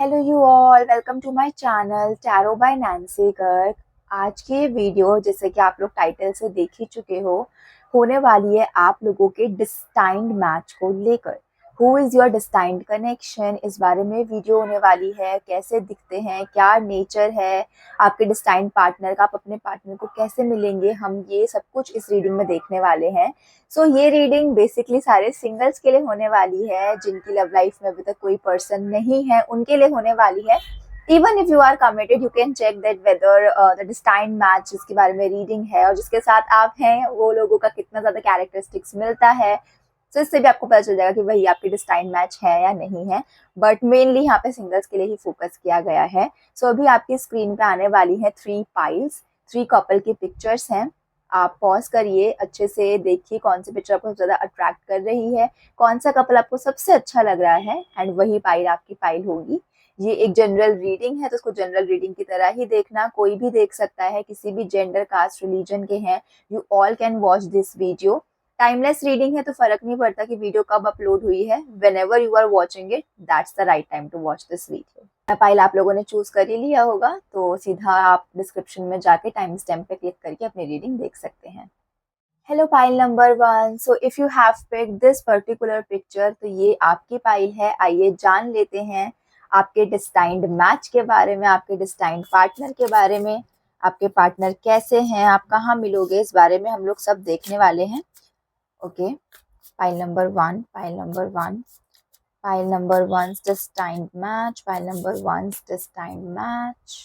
Hello you all, welcome to my channel tarot by Nancy Garg. आज की ये video, जैसे कि आप लोग टाइटल से देख ही चुके हो, होने वाली है आप लोगों के डिस्टाइंड मैच को लेकर। Who is your destined connection, इस बारे में वीडियो होने वाली है। कैसे दिखते हैं, क्या नेचर है आपके डिस्टाइंड पार्टनर का, आप अपने पार्टनर को कैसे मिलेंगे, हम ये सब कुछ इस रीडिंग में देखने वाले हैं। सो ये रीडिंग बेसिकली सारे सिंगल्स के लिए होने वाली है, जिनकी लव लाइफ में अभी तक कोई पर्सन नहीं है उनके लिए होने वाली है। Even if you are committed, you can check that whether the destined match जिसके बारे में रीडिंग है और जिसके साथ आप हैं वो लोगों का कितना ज्यादा कैरेक्टरिस्टिक्स मिलता है। तो इससे भी आपको पता चल जाएगा कि वही आपकी डिस्टाइंड मैच है या नहीं है। बट मेनली यहाँ पे सिंगल्स के लिए ही फोकस किया गया है। सो अभी आपकी स्क्रीन पे आने वाली है 3 पाइल्स, 3 कपल की पिक्चर्स हैं। आप पॉज करिए, अच्छे से देखिए कौन सी पिक्चर आपको सबसे ज्यादा अट्रैक्ट कर रही है, कौन सा कपल आपको सबसे अच्छा लग रहा है, एंड वही पाइल आपकी पाइल होगी। ये एक जनरल रीडिंग है, तो उसको जनरल रीडिंग की तरह ही देखना। कोई भी देख सकता है, किसी भी जेंडर, कास्ट, रिलीजन के हैं। You all can watch this video. Timeless reading है, तो फर्क नहीं पड़ता कि वीडियो कब अपलोड हुई है। Whenever you are watching it, that's the right time to watch this video. फाइल आप लोगों ने चूज कर ही लिया होगा, तो सीधा आप डिस्क्रिप्शन में जाके टाइम स्टैम्प पे क्लिक करके अपनी रीडिंग देख सकते हैं। Hello pile number 1। So if you have picked this particular picture, तो ये आपकी पाइल है। आइए जान लेते हैं आपके डिस्टाइंड मैच के बारे में, आपके डिस्टाइंड पार्टनर के बारे में। आपके पार्टनर कैसे हैं, आप कहाँ मिलोगे, इस बारे में हम लोग सब देखने वाले हैं। Okay, pile number 1, pile number 1, pile number 1 destined match, pile number 1 destined match।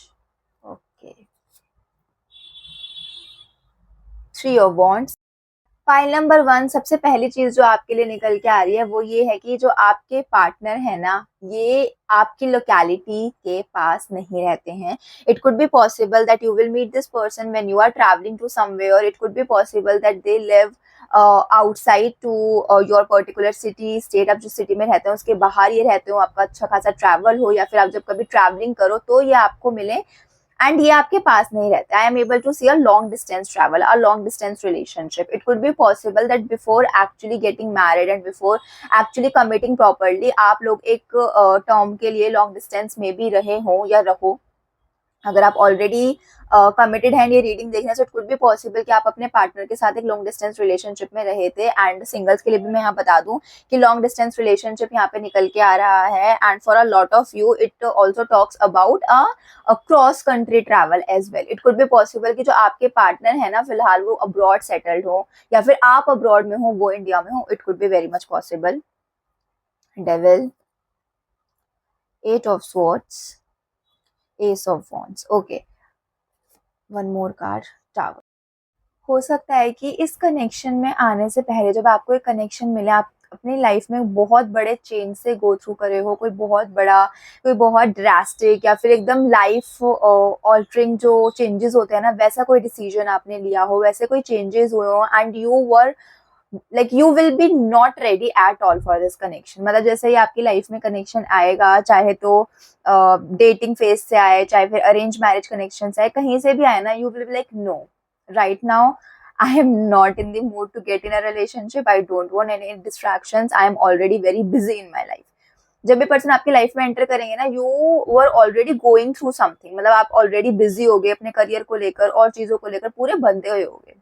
Okay, 3 of Wands। File number 1, सबसे पहली चीज जो आपके लिए निकल के आ रही है वो ये है कि जो आपके पार्टनर है ना, ये आपकी लोकेलिटी के पास नहीं रहते हैं। It could be possible that you will meet this person when you are travelling to somewhere. It could be possible that they live outside to your particular city, state. आप जिस सिटी में रहते हो उसके बाहर ये रहते हो, आपका अच्छा खासा ट्रैवल हो, या फिर आप जब कभी ट्रैवलिंग करो तो ये आपको मिले, एंड ये आपके पास नहीं रहता। I am able to see a long distance travel, a long distance relationship. It could be possible that before actually getting married and before actually committing properly, आप लोग एक टर्म के लिए लॉन्ग डिस्टेंस में भी रहे हो या रहो। अगर आप ऑलरेडी कमिटेड हैं ये रीडिंग देखने से, इट कुड बी पॉसिबल कि आप अपने पार्टनर के साथ एक लॉन्ग डिस्टेंस रिलेशनशिप में रहे थे। एंड सिंगल्स के लिए भी मैं यहाँ बता दूं कि लॉन्ग डिस्टेंस रिलेशनशिप यहाँ पे निकल के आ रहा है। And for a lot of you it also talks about a cross country travel as well. It could be possible कि जो आपके पार्टनर है ना, फिलहाल वो अब्रॉड सेटल्ड हो, या फिर आप अब्रॉड में हो, वो इंडिया में हो। It could be very much possible. Devil, 8 of Swords, Ace of Wands। Okay, one more card, tower. हो सकता है कि इस कनेक्शन में आने से पहले, जब आपको एक कनेक्शन मिले, आप अपनी लाइफ में बहुत बड़े चेंज से गो थ्रू करे हो, कोई बहुत बड़ा, कोई बहुत ड्रास्टिक, या फिर एकदम लाइफ ऑल्टरिंग जो चेंजेस होते हैं ना, वैसा कोई डिसीजन आपने लिया हो, वैसे कोई चेंजेस हुए हो, and you were like you will B not ready at all for this connection. मतलब जैसे ही आपकी लाइफ में कनेक्शन आएगा, चाहे तो डेटिंग फेज से आए, चाहे फिर अरेंज मैरिज कनेक्शन से आए, कहीं से भी आए ना, you will be like no, right now I am not in the mood to get in a relationship. I don't want any distractions. I am already very busy in my life. जब भी person आपकी life में enter करेंगे ना, you were already going through something. मतलब आप already busy हो गए अपने करियर को लेकर और चीजों को लेकर, पूरे बंधे हुए हो गए।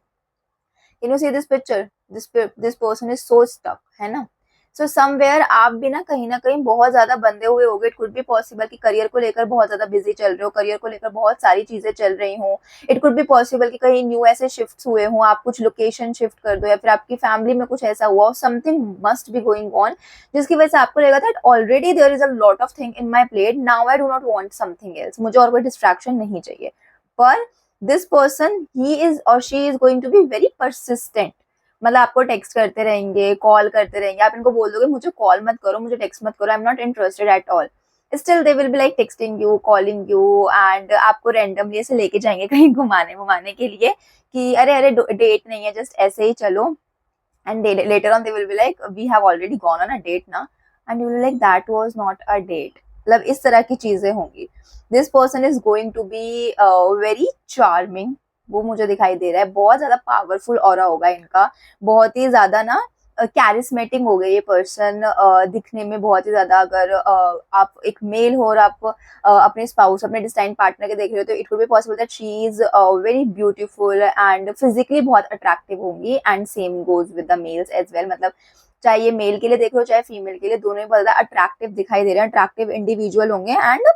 Can you see this picture, this person is so stuck, है ना। सो समवेयर आप भी ना कहीं बहुत ज्यादा बंधे हुए हो गए। इट कुड बी पॉसिबल कि करियर को लेकर बहुत ज्यादा बिजी चल रहे हो, करियर को लेकर बहुत सारी चीजें चल रही हो। इट कुड बी पॉसिबल कि कहीं न्यू ऐसे शिफ्ट हुए हो, आप कुछ लोकेशन शिफ्ट कर दो, या फिर आपकी फैमिली में कुछ ऐसा हुआ, something must be going on, जिसकी वजह से आपको लगा that already there is a lot of thing in my plate, now I do not want something else. मुझे और कोई डिस्ट्रैक्शन नहीं चाहिए। पर दिस पर्सन, ही इज और she is going to be very persistent. मतलब आपको टेक्स्ट करते रहेंगे, कॉल करते रहेंगे। आप इनको बोल दोगे मुझे कॉल मत करो, मुझे टेक्स्ट मत करो, I am not interested at all, still they will be like texting you, calling you, and आपको रैंडमली ऐसे लेके जाएंगे कहीं घुमाने घुमाने के लिए कि अरे अरे डेट नहीं है, जस्ट ऐसे ही चलो। And later on they will be like we have already gone on a date ना, and you will like that was not a date. मतलब इस तरह की चीजें होंगी। This person is going to be very charming, वो मुझे दिखाई दे रहा है। बहुत ज्यादा पावरफुल ऑरा होगा इनका, बहुत ही ज्यादा ना कैरिस्मेटिक हो गए ये पर्सन, दिखने में बहुत ही ज्यादा। अगर आप एक मेल हो और आप अपने स्पाउस, अपने डिस्टाइन पार्टनर के देख रहे हो, तो it could be possible that she is very beautiful and physically बहुत अट्रैक्टिव होंगी, and same goes with the males as well. मतलब चाहे ये मेल के लिए देख रहे हो चाहे फीमेल के लिए, दोनों ही बहुत ज्यादा अट्रैक्टिव दिखाई दे रहे हैं, अट्रैक्टिव इंडिविजुअल होंगे एंड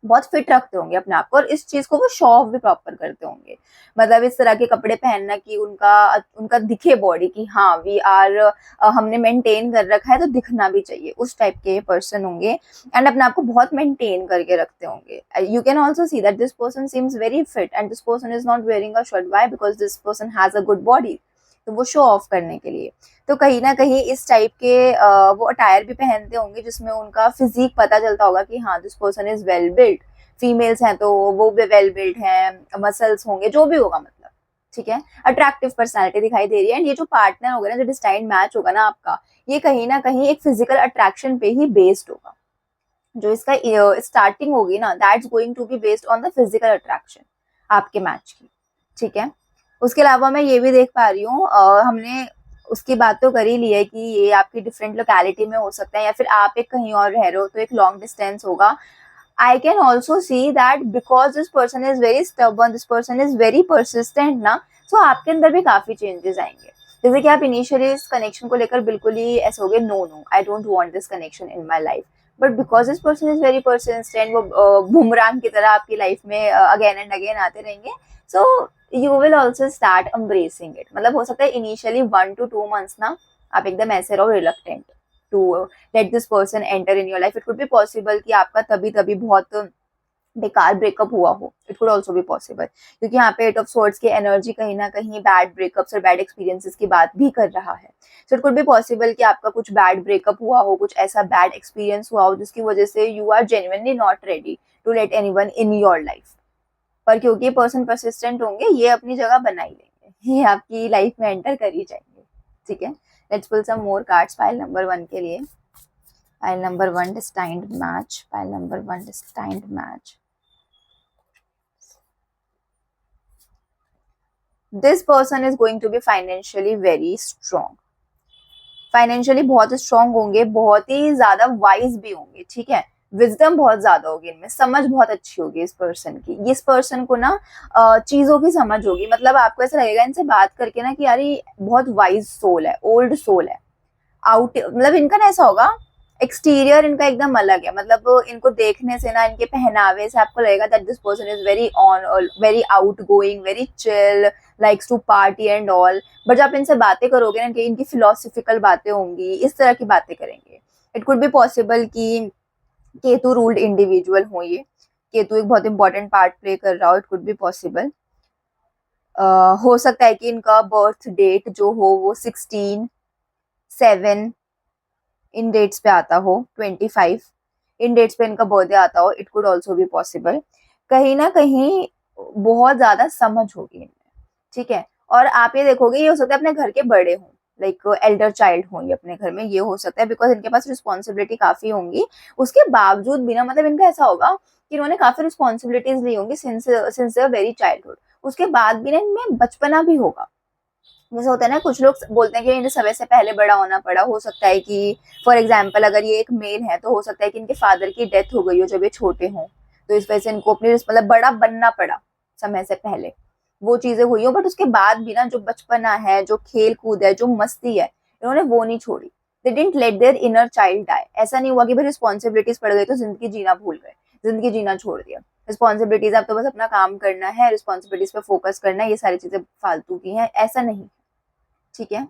बहुत फिट रखते होंगे अपने आप को, और इस चीज को वो शो ऑफ भी प्रॉपर करते होंगे। मतलब इस तरह के कपड़े पहनना कि उनका उनका दिखे बॉडी की हाँ वी आर, हमने मेंटेन कर रखा है तो दिखना भी चाहिए, उस टाइप के पर्सन होंगे। एंड अपने आप को बहुत मेंटेन करके रखते होंगे। You can also see that this person seems very fit and this person is not wearing a shirt, why? Because this person has a good body, तो वो शो ऑफ करने के लिए। तो कहीं ना कहीं इस टाइप के वो अटायर भी पहनते होंगे जिसमें उनका फिजिक पता चलता होगा कि हाँ this person is well built. Females हैं तो वो भी वेल बिल्ट हैं, मसल्स होंगे, जो भी होगा मतलब, ठीक है। अट्रैक्टिव पर्सनालिटी दिखाई दे रही है। एंड ये जो पार्टनर होगा ना, जो डिस्टाइंड मैच होगा ना आपका, ये कहीं ना कहीं एक फिजिकल अट्रैक्शन पे ही बेस्ड होगा। जो इसका स्टार्टिंग होगी ना, that's going to be based on the physical attraction आपके मैच की, ठीक है। उसके अलावा मैं ये भी देख पा रही हूँ, हमने उसकी बात तो कर ही ली है कि ये आपकी डिफरेंट लोकेलिटी में हो सकता है, या फिर आप एक कहीं और रह रहे हो तो एक लॉन्ग डिस्टेंस होगा। I can also see that because this person is very stubborn, this person is very persistent ना, so आपके अंदर भी काफी changes आएंगे। जैसे कि आप इनिशियली इस कनेक्शन को लेकर बिल्कुल ही ऐसे हो गए, no no I don't want this connection in my life, but because this person is very persistent, वो बुमरांग की तरह आपकी लाइफ में अगेन एंड अगेन आते रहेंगे, so you will also start embracing it. मतलब हो सकता है इनिशियली 1 to 2 months ना आप एकदम ऐसे रहो reluctant to let this person enter in your life. It could be possible कि आपका तभी तभी बहुत बेकार ब्रेकअप हुआ हो, it could also be possible, क्योंकि यहाँ पे 8 of Swords की एनर्जी कहीं ना कहीं बैड ब्रेकअप्स और बैड एक्सपीरियंसेस की बात भी कर रहा है। So it could be possible कि आपका कुछ बैड ब्रेकअप हुआ हो, कुछ ऐसा बैड एक्सपीरियंस हुआ हो जिसकी वजह से you are genuinely not ready to let anyone in your life. पर क्योंकि ये पर्सन परसिस्टेंट होंगे, ये अपनी जगह बनाई लेंगे, ये आपकी लाइफ में एंटर कर ही जाएंगे, ठीक है। Let's pull some more cards pile number 1 के लिए। Pile number 1 destined match, pile number 1 destined match। This person is going to be financially very strong, financially बहुत स्ट्रांग होंगे, बहुत ही ज्यादा वाइज भी होंगे, ठीक है। विजडम बहुत ज्यादा होगी इनमें, समझ बहुत अच्छी होगी इस पर्सन की। इस पर्सन को ना चीजों की समझ होगी, मतलब आपको ऐसा लगेगा इनसे बात करके ना कि यार ये बहुत वाइज सोल है, ओल्ड सोल है। आउट मतलब इनका ना ऐसा होगा, एक्सटीरियर इनका एकदम अलग है, मतलब इनको देखने से ना, इनके पहनावे से आपको लगेगा that this person is very on, very outgoing, very chill, likes to party and all. But जब आप इनसे बातें करोगे ना, कि इनकी फिलोसफिकल बातें होंगी, इस तरह की बातें करेंगे। इट कुड बी पॉसिबल कि केतु रूल्ड इंडिविजुअल हो ये, केतु एक बहुत इंपॉर्टेंट पार्ट प्ले कर रहा हो, इट कुड बी पॉसिबल। हो सकता है कि इनका बर्थ डेट जो हो वो 16, 7 इन डेट्स पे आता हो, 25 इन डेट्स पे इनका बर्थडे आता हो, it could also be possible. कहीं ना कहीं बहुत ज्यादा समझ होगी इनमें, ठीक है। और आप ये देखोगे, ये हो सकता है अपने घर के बड़े हों, लाइक एल्डर चाइल्ड हों ये अपने घर में, ये हो सकता है, बिकॉज इनके पास रिस्पॉन्सिबिलिटी काफी होंगी। उसके बावजूद भी ना, मतलब इनका ऐसा होगा कि इन्होंने काफी रिस्पॉन्सिबिलिटीज ली होंगी सिंस वेरी चाइल्डहुड, उसके बाद भी ना इनमें बचपना भी होगा। जैसे होता है ना, कुछ लोग बोलते हैं कि इन्हें समय से पहले बड़ा होना पड़ा, हो सकता है कि फॉर एग्जाम्पल अगर ये एक मेल है तो हो सकता है कि इनके फादर की डेथ हो गई हो जब ये छोटे हों, तो इस वजह से इनको अपनी मतलब बड़ा बनना पड़ा समय से पहले, वो चीजें हुई हो। बट उसके बाद भी ना जो बचपना है, जो खेल कूद है, जो मस्ती है, इन्होंने वो नहीं छोड़ी। They didn't let their inner child die. ऐसा नहीं हुआ कि भाई रिस्पॉन्सिबिलिटीज पड़ गई तो जिंदगी जीना भूल गए, जिंदगी जीना छोड़ दिया। रिस्पॉन्सिबिलिटीज, आप तो बस अपना काम करना है, रिस्पॉन्सिबिलिटीज पे फोकस करना है, ये सारी चीजें फालतू की हैं, ऐसा नहीं, ठीक है।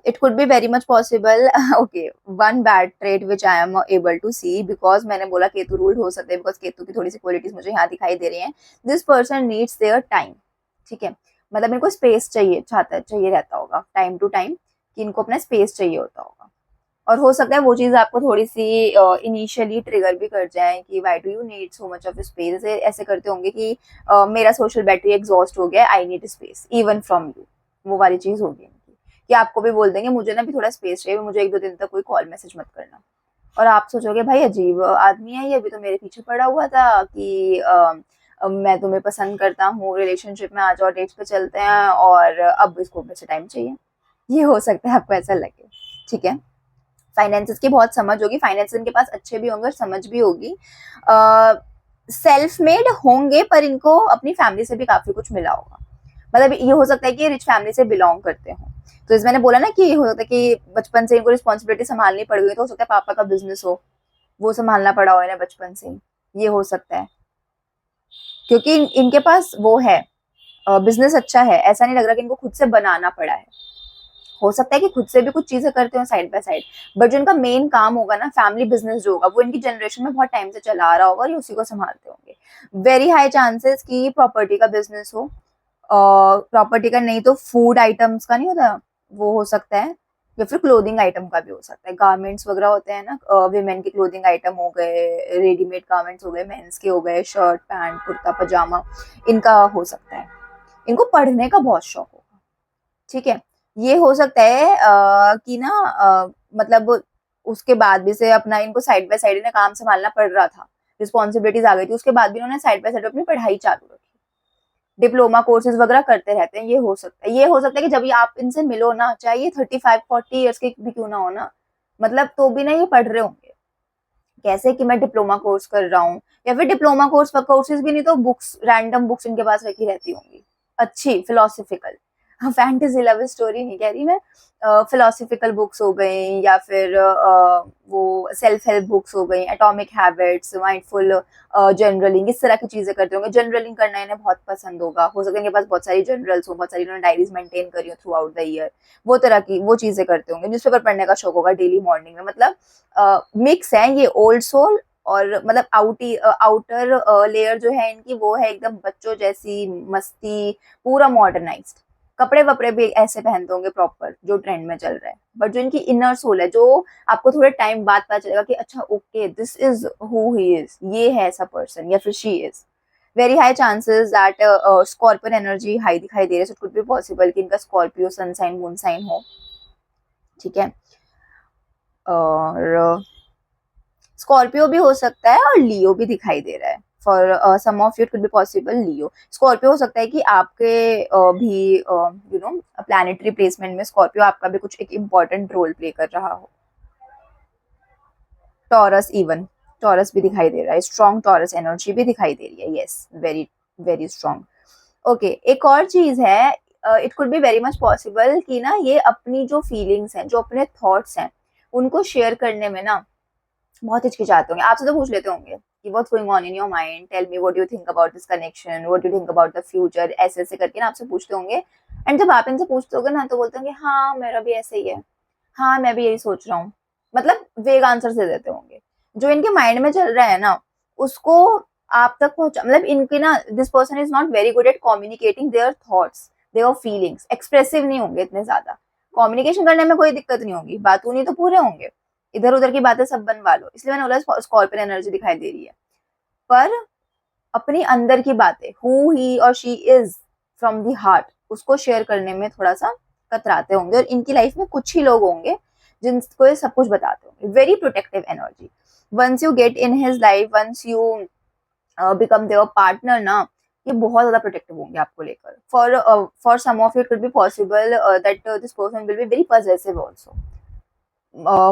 It could be very much possible okay, one bad trait which I am able to see, because मैंने बोला केतु रूल्ड हो सकते हैं, बिकॉज केतु की थोड़ी सी क्वालिटीज मुझे यहाँ दिखाई दे रही हैं। This person needs their time, ठीक है। मतलब इनको स्पेस चाहिए रहता होगा टाइम टू टाइम, कि इनको अपना स्पेस चाहिए होता होगा। और हो सकता है वो चीज आपको थोड़ी सी इनिशियली ट्रिगर भी कर जाए कि why do you need so much of space. ऐसे करते होंगे कि मेरा सोशल बैटरी एग्जॉस्ट हो गया, I need space even from you, वो वाली चीज होगी इनकी, कि आपको भी बोल देंगे मुझे ना भी थोड़ा स्पेस चाहिए, मुझे 1-2 दिन तक कोई कॉल मैसेज मत करना। और आप सोचोगे भाई अजीब आदमी है ये, अभी तो मेरे पीछे पड़ा हुआ था कि मैं तुम्हें पसंद करता हूँ, रिलेशनशिप में आ जाओ, डेट्स पे चलते हैं, और अब इसको मेरे से टाइम चाहिए। ये हो सकता है आपको ऐसा लगे, ठीक है। फाइनेंसेस की बहुत समझ होगी, फाइनेंस इनके पास अच्छे भी होंगे और समझ भी होगी। सेल्फ मेड होंगे पर इनको अपनी फैमिली से भी काफी कुछ मिला होगा। मतलब ये हो सकता है कि रिच फैमिली से बिलोंग करते हो। तो इस मैंने बोला ना कि हो सकता है कि बचपन से इनको रिस्पॉन्सिबिलिटी संभालनी पड़ गई, तो हो सकता है पापा का बिजनेस हो, वो संभालना पड़ा हो इन्हें बचपन से ही, ये हो सकता है। क्योंकि इनके पास वो है, बिजनेस अच्छा है, ऐसा नहीं लग रहा कि इनको खुद से बनाना पड़ा है। हो सकता है कि खुद से भी कुछ चीजें करते हो साइड बाय साइड, बट जो इनका मेन काम होगा ना, फैमिली बिजनेस जो होगा, वो इनकी जनरेशन में बहुत टाइम से चला आ रहा होगा और ये उसी को संभालते होंगे। वेरी हाई चांसेस कि प्रॉपर्टी का बिजनेस हो, प्रॉपर्टी का नहीं तो फूड आइटम्स का नहीं होता, वो हो सकता है, या फिर क्लोथिंग आइटम का भी हो सकता है। गारमेंट्स वगैरह होते हैं ना, विमेन के क्लोथिंग आइटम हो गए, रेडीमेड गारमेंट्स हो गए, मेंस के हो गए, शर्ट पैंट कुर्ता पजामा, इनका हो सकता है। इनको पढ़ने का बहुत शौक होगा, ठीक है। ये हो सकता है कि ना मतलब उसके बाद भी से अपना इनको साइड बाय साइड इन्हें काम संभालना पड़ रहा था, रिस्पॉन्सिबिलिटीज आ गई थी, उसके बाद भी इन्होंने साइड बाय साइड अपनी पढ़ाई चालू रखी, डिप्लोमा कोर्सेज वगैरह करते रहते हैं। ये हो सकता है, ये हो सकता है कि जब ये आप इनसे मिलो ना, चाहे ये 35-40 ईयर्स के भी क्यों ना हो ना, मतलब तो भी ना ये पढ़ रहे होंगे, कैसे कि मैं डिप्लोमा कोर्स कर रहा हूँ, या फिर डिप्लोमा कोर्सेज भी नहीं तो बुक्स, रैंडम बुक्स इनके पास रखी रहती होंगी, अच्छी फिलोसफिकल, फैंटेसी लव स्टोरी नहीं कह रही मैं, फिलोसफिकल बुक्स हो गई, या फिर वो सेल्फ हेल्प बुक्स हो गई, एटॉमिक हैबिट्स, माइंडफुल जनरलिंग, इस तरह की चीजें करते होंगे। जनरलिंग करना इन्हें बहुत पसंद होगा, हो सकता है इनके पास बहुत सारी जनरल्स हो, बहुत सारी इन्होंने डायरीज मेंटेन करी हो थ्रू आउट द ईयर, वो तरह की वो चीजें करते होंगे। न्यूज़पेपर पढ़ने का शौक होगा डेली मॉर्निंग में, मतलब मिक्स है ये ओल्ड सोल और मतलब आउटर लेयर जो है इनकी, वो है एकदम बच्चों जैसी मस्ती, पूरा मॉडर्नाइज्ड, कपड़े वपड़े भी ऐसे पहनते होंगे प्रॉपर जो ट्रेंड में चल रहा है, बट जो इनकी इनर सोल है, जो आपको थोड़े टाइम बाद पता चलेगा कि अच्छा okay this is who he is, ये है ऐसा पर्सन या फिर she is. Very high chances that scorpion energy high दिखाई दे रही है, so it could be possible कि इनका Scorpio sun sign moon sign हो, ठीक है। और स्कॉर्पियो भी हो सकता है और लियो भी दिखाई दे रहा है, for some of you it could be possible Leo. Scorpio हो सकता है कि आपके भी यू नो प्लैनेटरी प्लेसमेंट में स्कॉर्पियो आपका भी कुछ एक इम्पोर्टेंट रोल प्ले कर रहा हो। टॉरस, इवन टॉरस भी दिखाई दे रहा है, स्ट्रॉन्ग टॉरस एनर्जी भी दिखाई दे रही है, yes, very very strong. Okay, एक और चीज है, it could be very much possible कि ना ये अपनी जो फीलिंग्स हैं, जो अपने थॉट्स हैं, उनको शेयर करने में ना बहुत हिचकिचाते होंगे। आपसे तो पूछ लेते होंगे कि what's going on in your mind, tell me what you think about this connection, what you think about the future, ऐसे ऐसे करके ना आपसे पूछते होंगे। एंड जब आप इनसे पूछते होगे ना, तो बोलते होंगे हाँ मेरा भी ऐसे ही है, हाँ मैं भी यही सोच रहा हूँ, मतलब वेग आंसर दे देते होंगे। जो इनके माइंड में चल रहा है ना, उसको आप तक पहुंचा, मतलब इनकी ना, this person is not very good at communicating their thoughts, their feelings, expressive नहीं होंगे इतने ज्यादा। कम्युनिकेशन करने में कोई दिक्कत नहीं होगी, बातूनी तो पूरे होंगे, इधर उधर की बातें सब बनवा लो, इसलिए मैंने बोला स्कॉर्पियन एनर्जी दिखाई दे रही है। पर अपनी अंदर की बातें, हु ही और she is from the heart, उसको शेयर करने में थोड़ा सा कतराते होंगे, और इनकी लाइफ में कुछ ही लोग होंगे जिनको ये सब कुछ बताते होंगे। Very protective energy, once you get in his life, once you become their partner ना, ये बहुत ज्यादा प्रोटेक्टिव होंगे आपको लेकर। For some of it could be possible that this person will be very possessive also.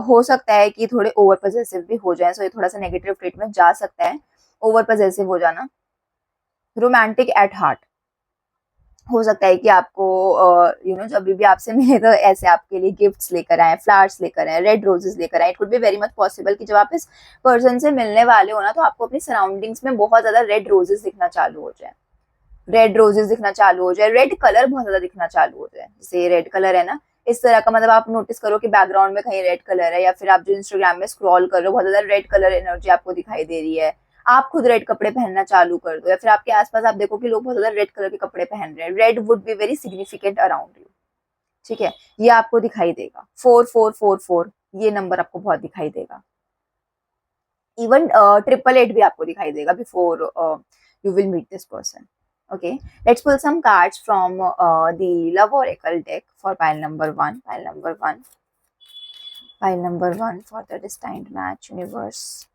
हो सकता है कि थोड़े ओवर पॉसेसिव भी हो जाए, सो ये थोड़ा सा नेगेटिव ट्रेट में जा सकता है, ओवर पॉसेसिव हो जाना। रोमांटिक एट हार्ट, हो सकता है कि आपको जब भी आपसे मिले तो ऐसे आपके लिए गिफ्ट्स लेकर आए, फ्लावर्स लेकर आए, रेड रोजेस लेकर आए। It could be very much possible कि जब आप इस पर्सन से मिलने वाले हो ना, तो आपको अपनी सराउंडिंग्स में बहुत ज्यादा रेड रोजेस दिखना चालू हो जाए, रेड रोजेस दिखना चालू हो जाए, रेड कलर बहुत ज्यादा दिखना चालू हो जाए, जैसे ये रेड कलर है ना, इस तरह का, मतलब आप नोटिस करो कि बैकग्राउंड में कहीं रेड कलर है, या फिर आप जो इंस्टाग्राम में स्क्रॉल कर रहे हो, बहुत ज्यादा रेड कलर एनर्जी आपको दिखाई दे रही है, आप खुद रेड कपड़े पहनना चालू कर दो, या फिर आपके आसपास आप देखो कि लोग बहुत ज्यादा रेड कलर के कपड़े पहन रहे हैं, red wood be very significant around you, ठीक है। ये आपको दिखाई देगा, 4444 ये नंबर आपको बहुत दिखाई देगा, इवन 888 भी आपको दिखाई देगा before you will meet this person. Okay, let's pull some cards from the Love Oracle deck for pile number one. Pile number one for the destined match universe.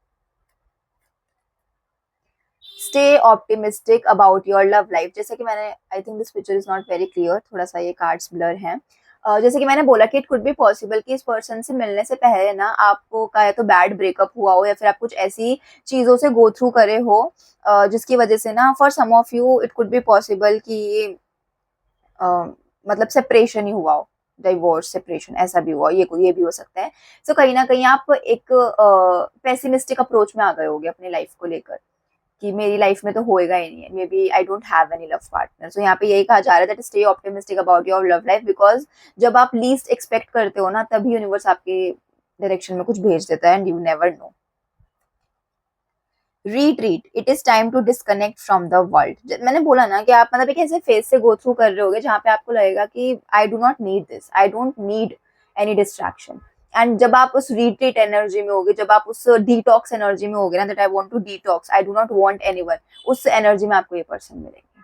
Stay optimistic about your love life. जैसे कि मैंने, I think this picture is not very clear, थोड़ा सा ये cards blur हैं, जैसे कि मैंने बोला कि इट कुड बी पॉसिबल कि इस पर्सन से मिलने से पहले ना आपको का या तो बैड ब्रेकअप हुआ हो या फिर आप कुछ ऐसी चीज़ों से गो थ्रू करे हो जिसकी वजह से ना for some of you it could be possible कि अ, मतलब सेपरेशन ही हुआ हो, डिवोर्स सेपरेशन ऐसा भी हुआ, ये भी हो सकता है। सो कहीं न कहीं आप एक पेसिमिस्टिक अप्रोच में आ गए होगे अपनी लाइफ को लेकर कि मेरी लाइफ में तो होएगा ही नहीं है, may be I don't have any love partner. So यहाँ पे यही कहा जा रहा है that stay optimistic about your love life, because जब आप लीस्ट एक्सपेक्ट करते हो ना तभी यूनिवर्स आपके डायरेक्शन में कुछ भेज देता है and you never know. Retreat, it is time to disconnect from the world. मैंने बोला ना कि आप मतलब एक ऐसे फेज से गो थ्रू कर रहे होगे जहाँ पे आपको लगेगा कि आई do not need this, I don't need any distraction. And जब आप उस रिट्रीट एनर्जी में होगे, जब आप उस डिटॉक्स एनर्जी में होगे ना, that I want to detox, I do not want anyone, उस एनर्जी में आपको ये पर्सन मिलेंगे।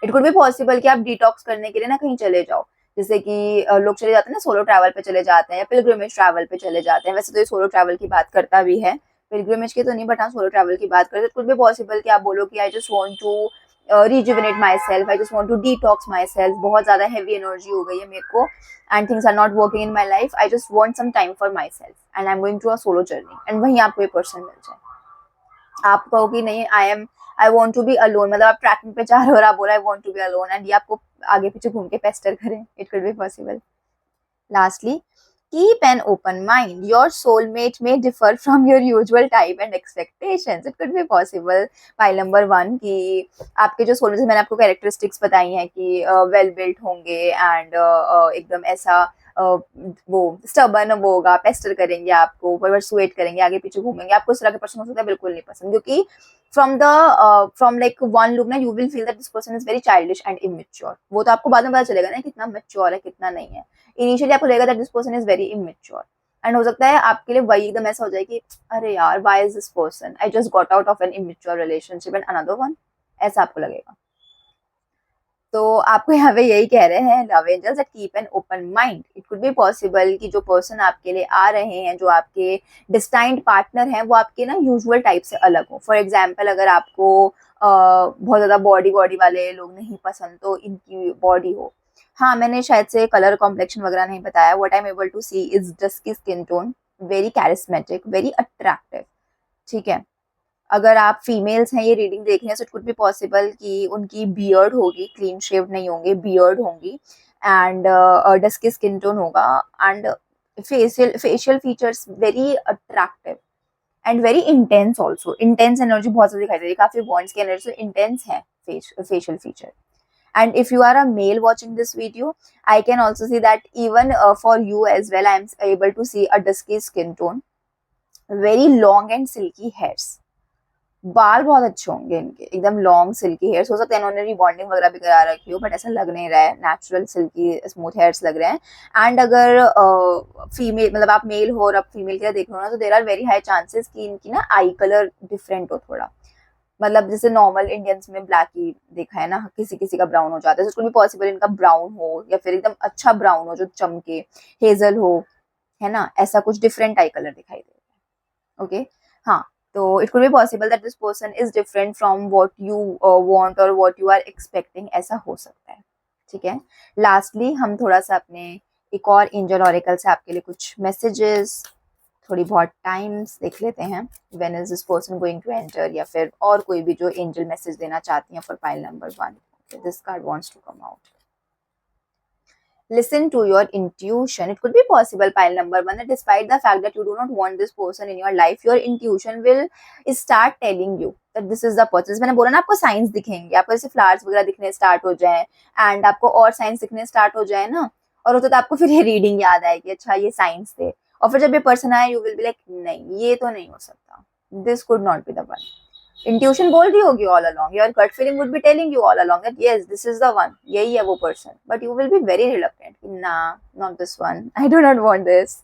इट कुड बी पॉसिबल कि आप डिटॉक्स करने के लिए ना कहीं चले जाओ, जैसे कि लोग चले जाते हैं ना सोलो ट्रैवल पे चले जाते हैं या पिलग्रिमेज ट्रैवल पे चले जाते हैं। वैसे तो ये सोलो ट्रैवल की बात करता भी है, पिलग्रिमेज की तो नहीं, बट हाँ सोलो ट्रैवल की बात करते, कुड बी पॉसिबल कि आप बोलो कि I just want to rejuvenate myself, I just want to detox myself, बहुत ज्यादा हैवी एनर्जी हो गई है मेरे को and things are not working in my life, I just want some time for myself and I am going to a solo journey, एंड वहीं आपको ये पर्सन मिल जाए। आप कहो कि नहीं I want to be alone, मतलब आप ट्रैकिंग पे जा रहे हो और आप बोल रहे I want to be alone and ये आपको आगे पीछे घूम के पेस्टर करें, it could be possible. Lastly, keep an open mind. Your soulmate may differ from your usual type and expectations. It could be possible. Pile number 1 कि आपके जो सोलमेट, मैंने आपको कैरेक्टरिस्टिक्स बताई हैं कि वेल बिल्ट होंगे एंड एकदम ऐसा वो स्टबर्न वो होगा, पेस्टर करेंगे आपको, परसुएट करेंगे, आगे पीछे घूमेंगे, आपको इस तरह के पर्सन हो सकता है बिल्कुल नहीं पसंद, क्योंकि फ्रॉम लाइक वन लुक ना you will feel that this person is very childish and immature. वो तो आपको बाद में पता चलेगा ना कितना मेच्योर है कितना नहीं है। इनिशियली आपको लगेगा that this person is very immature and हो सकता है आपके लिए वही एकदम ऐसा हो जाए कि अरे यार why is this person, I just got out of an immature relationship and another one, ऐसा आपको लगेगा। तो आपको यहाँ पे यही कह रहे हैं love angels that keep an open mind. It could be possible कि जो पर्सन आपके लिए आ रहे हैं, जो आपके डिस्टाइंड पार्टनर हैं, वो आपके ना यूजुअल टाइप से अलग हो। फॉर एग्जाम्पल अगर आपको बहुत ज़्यादा बॉडी बॉडी वाले लोग नहीं पसंद तो इनकी बॉडी हो। हाँ मैंने शायद से कलर कॉम्प्लेक्शन वगैरह नहीं बताया। What I am able to see is dusky skin tone, very charismatic, very attractive, ठीक है। अगर आप फीमेल्स हैं ये रीडिंग देख रहे हैं, सो इट कुड बी पॉसिबल कि उनकी बियर्ड होगी, क्लीन शेव्ड नहीं होंगे, बियर्ड होंगी एंड डस्की स्किन टोन होगा and facial features very attractive and very intense also. Intense energy बहुत ज्यादा दिखाई दे रही है, काफी बॉन्ड्स की एनर्जी इंटेंस है facial feature. And if you are a male watching this video, I can also see that even for you as well, I am able to see a dusky skin tone, very long and silky hairs, बाल बहुत अच्छे होंगे इनके, एकदम long silkie hairs. हो सकता है इन्होंने रिबॉन्डिंग वगैरह भी करा रखी हो, बट ऐसा लग नहीं रहा है, नेचुरल सिल्की स्मूथ हेयर्स लग रहे हैं। एंड अगर फीमेल मतलब आप मेल हो और आप फीमेल के देख रहे हो ना, तो there are very high chances कि इनकी ना आई कलर डिफरेंट हो थोड़ा, मतलब जैसे नॉर्मल इंडियंस में ब्लैक ही देखा है ना, किसी किसी का ब्राउन हो जाता है, तो भी पॉसिबल इनका ब्राउन हो या फिर एकदम अच्छा ब्राउन हो जो चमके, हेजल हो, है ना, ऐसा कुछ डिफरेंट आई कलर दिखाई दे रहा है। ओके हाँ, तो it could be possible that this person is different from what you want और व्हाट यू आर एक्सपेक्टिंग, ऐसा हो सकता है, ठीक है। लास्टली हम थोड़ा सा अपने एक और एंजल ऑरेकल से आपके लिए कुछ मैसेजेस, थोड़ी बहुत टाइम्स देख लेते हैं। When is this person going to enter, या फिर और कोई भी जो एंजल मैसेज देना चाहती हैं for pile number 1। This card wants to come out. Listen to your intuition. It could be possible, pile number 1, that despite the fact that you do not want this person in your life, your intuition will start telling you that this is the person. मैंने बोला ना आपको science दिखेंगे, आपको जैसे flowers वगैरह दिखने start हो जाए एंड आपको और साइंस दिखने स्टार्ट हो जाए ना, और होता तो आपको फिर ये रीडिंग याद आएगी, अच्छा ये साइंस थे, और फिर जब ये पर्सन आए यू विल बी लाइक नहीं ये तो नहीं हो सकता, this could not be the one. Intuition बोल रही होगी all along, your gut feeling would be telling you all along that yes this is the one, यही है वो पर्सन, but you will be very reluctant, ना not this one, I do not want this.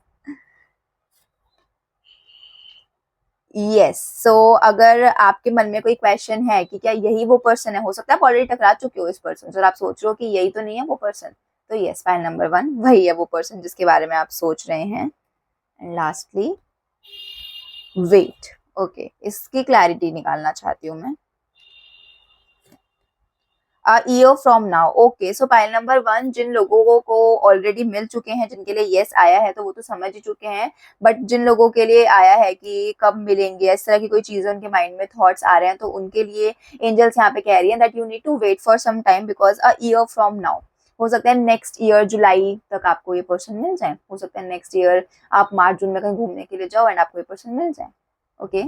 Yes, so अगर आपके मन में कोई क्वेश्चन है कि क्या यही वो पर्सन है, हो सकता है आप ऑलरेडी टकरा चुके हो इस पर्सन से और आप सोच रहे हो कि यही तो नहीं है वो पर्सन, तो यस फाइल नंबर 1 वही है वो पर्सन जिसके बारे में आप सोच रहे हैं। एंड लास्टली वेट, ओके इसकी क्लैरिटी निकालना चाहती हूँ मैं। A year from now. Okay, so pile number 1 जिन लोगों को ऑलरेडी मिल चुके हैं, जिनके लिए यस आया है, तो वो तो समझ ही चुके हैं, बट जिन लोगों के लिए आया है कि कब मिलेंगे, इस तरह की कोई चीज़ उनके माइंड में थॉट्स आ रहे हैं, तो उनके लिए एंजल्स यहाँ पे कह रही हैं that you need to wait for some time because a year from now, हो सकता है नेक्स्ट ईयर जुलाई तक आपको ये पर्सन मिल जाए, हो सकता है नेक्स्ट ईयर आप मार्च जून में कहीं घूमने के लिए जाओ एंड आपको ये पर्सन मिल जाए. Okay,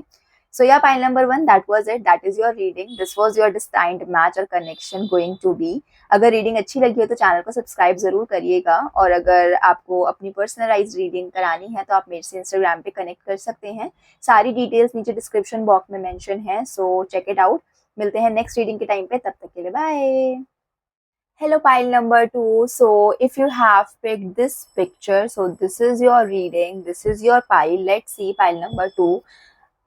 so yeah, pile number 1, that was it. That is your reading. This was your destined match or connection going to be. अगर रीडिंग अच्छी लगी हो तो चैनल को सब्सक्राइब जरूर करिएगा, और अगर आपको अपनी पर्सनलाइज रीडिंग करानी है तो आप मेरे से इंस्टाग्राम पे कनेक्ट कर सकते हैं. सारी डिटेल्स नीचे डिस्क्रिप्शन बॉक्स में मेंशन है, सो चेक इट आउट. मिलते हैं नेक्स्ट रीडिंग के टाइम पे, तब तक के लिए bye. Hello, pile number 2. So if you have picked this picture, so this is your reading, this is your pile. Let's see pile number 2,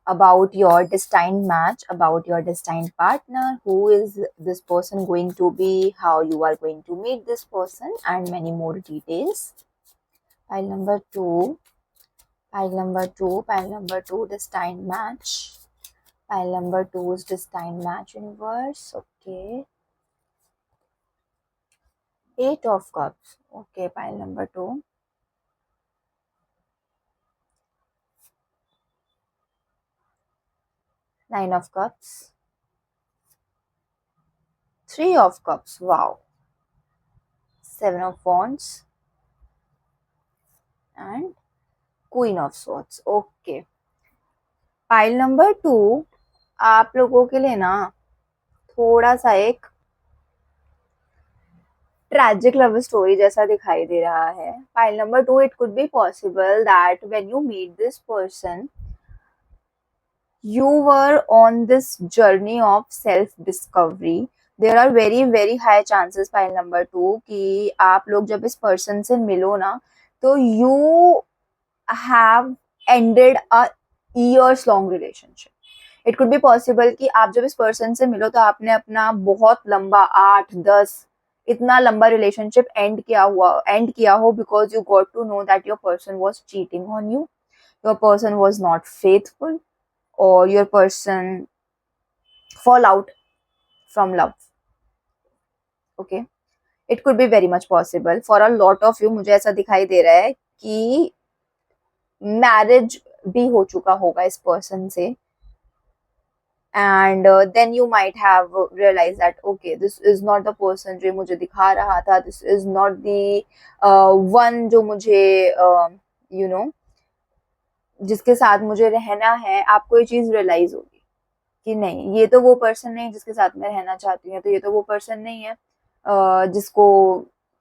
about your destined match, about your destined partner, who is this person going to be, how you are going to meet this person, and many more details. Pile number 2, pile number 2, pile number 2, destined match. Pile number 2 is destined match universe. Okay. 8 of cups. Okay, pile number 2. Nine of cups. 3 of cups. Wow. 7 of wands. And Queen of Swords. Okay. Pile number 2 आप लोगों के लिए ना थोड़ा सा एक tragic love story जैसा दिखाई दे रहा है. Pile number 2, it could be possible that when you meet this person you were on this journey of self discovery. there are very high chances pile number 2 कि आप लोग जब इस पर्सन से मिलो ना, तो you have ended a years long relationship. It could be possible कि आप जब इस पर्सन से मिलो तो आपने अपना बहुत लंबा 8-10 इतना लंबा रिलेशनशिप एंड किया हो because you got to know that your person was cheating on you, your person was not faithful, और your person fall out from love. Okay, it could be very much possible for a lot of you. मुझे ऐसा दिखाई दे रहा है कि marriage भी हो चुका होगा इस पर्सन से, and then you might have realized that okay, this is not the person जो मुझे दिखा रहा था, this is not the one जो मुझे you know जिसके साथ मुझे रहना है. आपको ये चीज रियलाइज होगी कि नहीं, ये तो वो पर्सन नहीं जिसके साथ मैं रहना चाहती हूँ, तो ये तो वो पर्सन नहीं है जिसको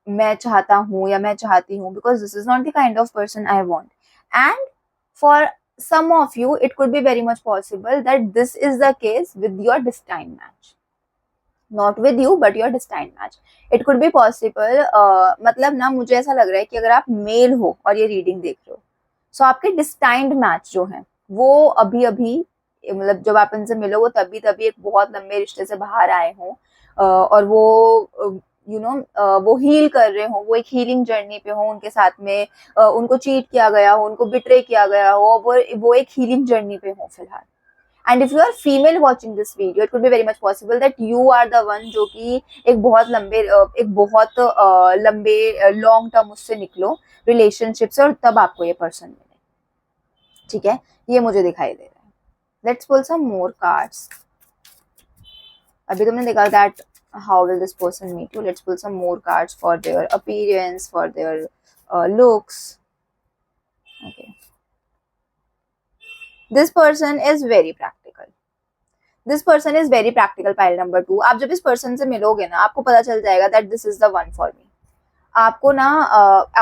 मैं चाहता हूँ या मैं चाहती हूँ, because this is not the kind of person I want. And for some of you it could be very much possible that this is the case with your destined match, not with you but your destined match. it could be possible मतलब ना मुझे ऐसा लग रहा है कि अगर आप मेल हो और ये रीडिंग देख रहे हो, सो आपके डिस्टाइंड मैच जो है वो अभी अभी, मतलब जब आप इनसे मिलो वो तभी एक बहुत लंबे रिश्ते से बाहर आए हों, और वो वो हील कर रहे हो, वो एक हीलिंग जर्नी पे हो, उनके साथ में उनको चीट किया गया हो, उनको बिट्रे किया गया हो, वो एक हीलिंग जर्नी पे हो फिलहाल. And if you are female watching this video, it could be very much possible that you are the one जो कि एक बहुत लंबे लॉन्ग टर्म उससे निकलो रिलेशनशिप से, और तब आपको ये पर्सन मिले. ठीक है, ये मुझे दिखाई दे रहा है. Let's pull some more cards. अभी तुमने देखा that how will this person meet you. Let's pull some more cards for their appearance, for their looks. Okay, this person is very practical. This person is very practical. Pile number 2, आप जब इस person से मिलोगे ना, आपको पता चल जाएगा that this is the one for me. आपको ना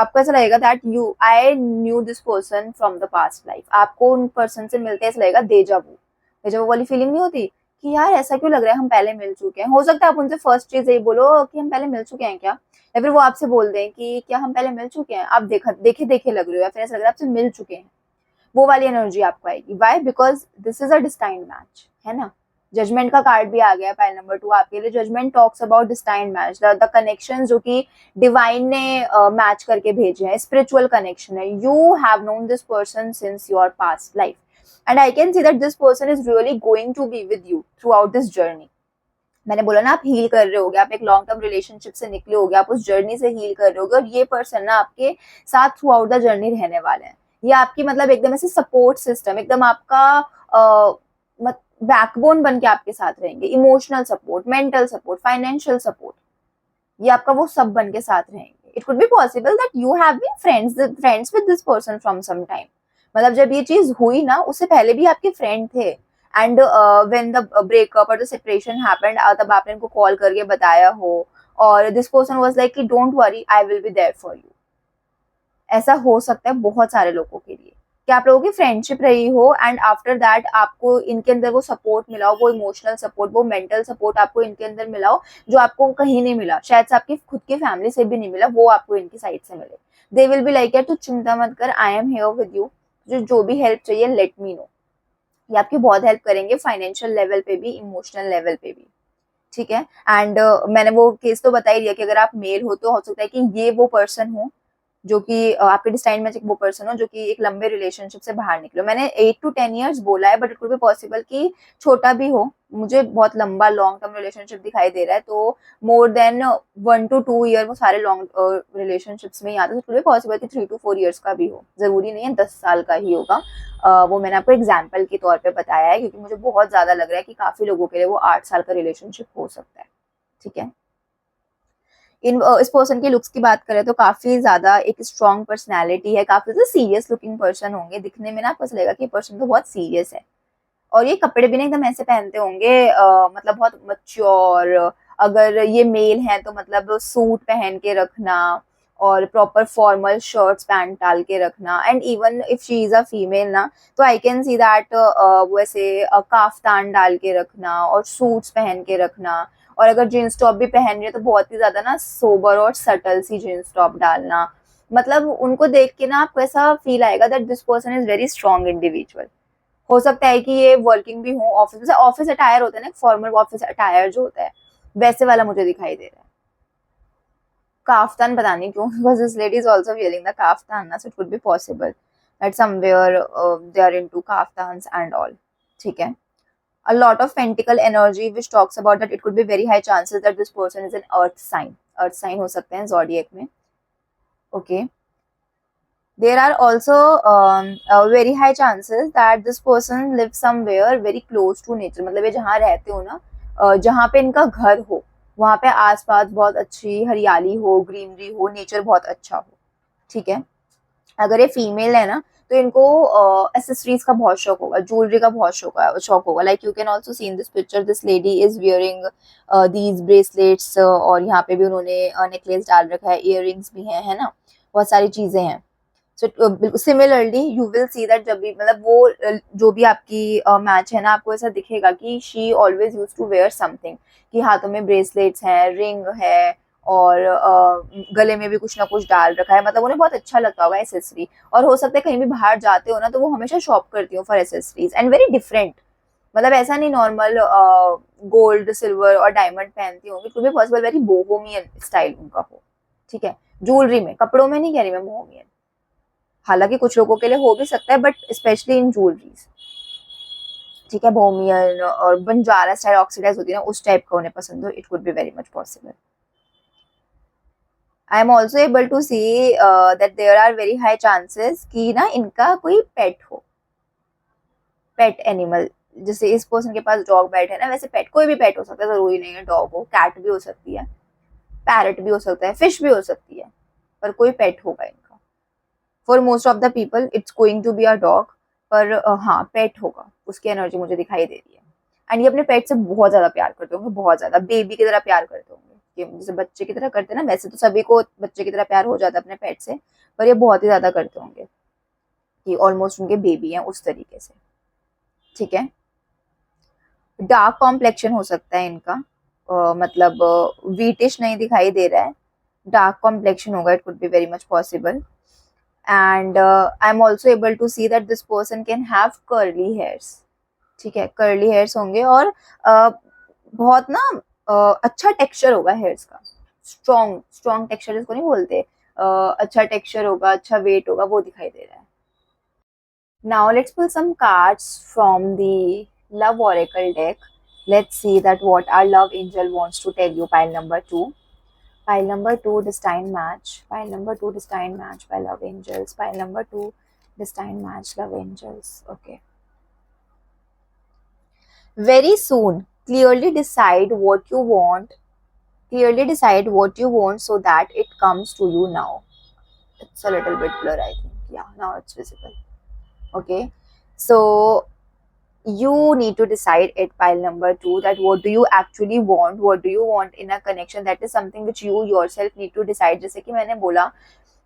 आपको ऐसा लगेगा that I knew this person from the past life. आपको उन person से मिलते ऐसा लगेगा डेजा वू वाली फीलिंग नहीं होती कि यार ऐसा क्यों लग रहा है हम पहले मिल चुके हैं. हो सकता है आप उनसे फर्स्ट चीज यही बोलो कि हम पहले मिल चुके हैं क्या, या फिर वो आपसे बोल दें कि क्या हम पहले मिल चुके हैं, आप देखे लग रहे हो, या फिर ऐसा लग रहा है आपसे मिल चुके हैं. वो वाली एनर्जी आपको आएगी. Why? Because this is a destined match, है ना. जजमेंट का कार्ड भी आ गया पाइल नंबर 2 आपके लिए. Judgement talks about destined match, the connection जो कि डिवाइन ने मैच करके भेजे हैं, स्पिरिचुअल कनेक्शन है. You have known this person since your past life, and I can see that this person is really going to be with you throughout this journey. मैंने बोला ना, आप हील कर रहे होगे, आप एक लॉन्ग टर्म रिलेशनशिप से निकले होगे, आप उस जर्नी से हील कर रहे होगे, और ये पर्सन ना आपके साथ थ्रू आउट द जर्नी रहने वाले हैं। ये आपकी मतलब एकदम ऐसे सपोर्ट सिस्टम, एकदम आपका बैकबोन बन के आपके साथ रहेंगे। Emotional support, mental support, financial support, ये आपका वो सब बन के साथ रहेंगे। It could be possible that you have been friends with this person from some time. मतलब जब ये चीज हुई ना, उससे पहले भी आपके फ्रेंड थे, एंड व्हेन द ब्रेकअप और द सेपरेशन हैपेंड, तब आपने इनको कॉल करके बताया हो, और दिस पर्सन वाज लाइक कि don't worry, I will be there for you. ऐसा हो सकता है बहुत सारे लोगों के लिए, कि आप लोगों की फ्रेंडशिप रही हो, एंड आफ्टर दैट आपको इनके अंदर वो सपोर्ट मिला हो, वो इमोशनल सपोर्ट, वो मेंटल सपोर्ट आपको इनके अंदर मिला हो, जो आपको कहीं नहीं मिला, शायद से आपकी खुद की फैमिली से भी नहीं मिला, वो आपको इनकी साइड से मिले। दे विल बी लाइक, यार तू चिंता मत कर, I am here with you, जो भी हेल्प चाहिए लेट मी नो। ये आपकी बहुत हेल्प करेंगे, फाइनेंशियल लेवल पे भी, इमोशनल लेवल पे भी। ठीक है। एंड मैंने वो केस तो बता ही दिया कि अगर आप मेल हो तो हो सकता है कि ये वो पर्सन हो जो कि आपके डिस्टाइन में वो पर्सन हो जो कि एक लंबे रिलेशनशिप से बाहर निकलो। मैंने 8 to 10 years बोला है, but it could be possible कि छोटा भी हो। मुझे बहुत लंबा लॉन्ग टर्म रिलेशनशिप दिखाई दे रहा है, तो मोर देन 1 to 2 year वो सारे लॉन्ग रिलेशनशिप्स में ही आते हैं। तो पॉसिबल कि 3 to 4 years का भी हो, जरूरी नहीं है 10 साल का ही होगा। वो मैंने आपको एग्जाम्पल के तौर पे बताया है, क्योंकि मुझे बहुत ज्यादा लग रहा है कि काफी लोगों के लिए वो 8 साल का रिलेशनशिप हो सकता है। ठीक है। इस पर्सन के लुक्स की बात करें तो काफी ज्यादा एक स्ट्रॉन्ग पर्सनैलिटी है, काफी ज्यादा सीरियस लुकिंग पर्सन होंगे, दिखने में ना आपको लगेगा कि पर्सन तो बहुत सीरियस है। और ये कपड़े भी ना एकदम ऐसे पहनते होंगे, मतलब बहुत मच्योर। अगर ये मेल है तो मतलब सूट पहन के रखना, और प्रॉपर फॉर्मल शर्ट्स पैंट डाल के रखना। And even if she is a female ना, तो आई कैन सी दैट वैसे काफ्तान डाल के रखना और सूट्स पहन के रखना। और अगर जीन्स टॉप भी पहन रही है तो बहुत ही ज्यादा ना सोबर और सटल सी जीन्स टॉप डालना। मतलब उनको देख के ना आपको ऐसा फील आएगा that this person is very strong individual. हो सकता है कि ये वर्किंग भी हो, ऑफिस जैसे ऑफिस अटायर होता है ना, फॉर्मल ऑफिस अटायर जो होता है, वैसे वाला मुझे दिखाई दे रहा है। काफ्तान पता नहीं क्यों, because this lady is also wearing the kaftan ना, so it could be possible that somewhere they are into kaftans and all. ठीक है। A lot of pentacle energy which talks about that it could be very high chances that this person is an earth sign। earth sign हो सकते हैं zodiac में। okay, there are also very high chances that this person lives somewhere very close to nature। मतलब ये जहाँ रहते हो ना, जहाँ पे इनका घर हो, वहाँ पे आसपास बहुत अच्छी हरियाली हो, ग्रीनरी हो, नेचर बहुत अच्छा हो। ठीक है। अगर ये फीमेल है ना, तो इनको एसेसरीज का बहुत शौक होगा, ज्वेलरी का बहुत शौक होगा। Like you can also see in this picture, this lady is wearing these bracelets, और यहाँ पे भी उन्होंने नेकलेस डाल रखा है, इयर भी है ना, बहुत सारी चीजें हैं। So similarly you will see that जब भी मतलब वो जो भी आपकी मैच है ना, आपको ऐसा दिखेगा कि she always use to wear something, कि हाथों में ब्रेसलेट्स हैं, रिंग है, और गले में भी कुछ ना कुछ डाल रखा है। मतलब उन्हें बहुत अच्छा लगता होगा एसेसरी। और हो सकता है कहीं भी बाहर जाते हो ना, तो वो हमेशा शॉप करती हो for accessories, and very different. मतलब ऐसा नहीं नॉर्मल गोल्ड सिल्वर और डायमंड पहनती होंगी, to be possible very bohemian style उनका हो। ठीक है। ज्वेलरी में, कपड़ों में नहीं कह रही मैं बोहेमियन, हालांकि कुछ लोगों के लिए हो भी सकता है, बट स्पेशली इन ज्वेलरीज। ठीक है। बोहेमियन और बंजारा स्टाइल ऑक्सीडाइज होती है ना, उस टाइप का उन्हें पसंद हो, it would be very much possible. I am also able to see that there are very high chances कि ना इनका कोई पेट हो, पेट एनिमल। जैसे इस पर्सन के पास डॉग बैट है ना, वैसे पेट कोई भी पेट हो सकता है, जरूरी नहीं है डॉग हो, कैट भी हो सकती है, पैरट भी हो सकता है, फिश भी हो सकती है, पर कोई पेट होगा इनका। For most of the people it's going to be a dog, पर हाँ पेट होगा, उसकी एनर्जी मुझे दिखाई दे रही है। एंड ये अपने पेट से बहुत ज्यादा प्यार करते होंगे, बहुत ज्यादा बेबी की तरह प्यार करते होंगे, जैसे बच्चे की तरह करते हैं ना, वैसे तो सभी को बच्चे की तरह प्यार हो जाता है अपने पेट से, पर ये बहुत ही ज्यादा करते होंगे, कि ऑलमोस्ट उनके बेबी हैं उस तरीके से। ठीक है। डार्क कॉम्प्लेक्शन हो सकता है इनका, मतलब वीटिश नहीं दिखाई दे रहा है, डार्क कॉम्प्लेक्शन होगा, it could be very much possible. And I am also able to see that this person can have curly hairs. ठीक है। कर्ली हेयर्स होंगे, और बहुत ना अच्छा टेक्सचर होगा हेयर्स का, स्ट्रॉन्ग स्ट्रॉन्ग टेक्सचर इसको नहीं बोलते, अच्छा टेक्सचर होगा, अच्छा वेट होगा, वो दिखाई दे रहा है। Now let's pull some cards from the love oracle deck. Let's see that what our love angel wants to tell you. Pile number 2. Pile number 2, destined match. Pile number 2, destined match by love angels. Pile number 2, destined match, love angels. Okay. Very soon, clearly decide what you want. Clearly decide what you want so that it comes to you now. It's a little bit blur, I think. Yeah, now it's visible. Okay. So you need to decide at pile number 2 that what do you actually want, what do you want in a connection. That is something which you yourself need to decide. जैसे कि मैंने बोला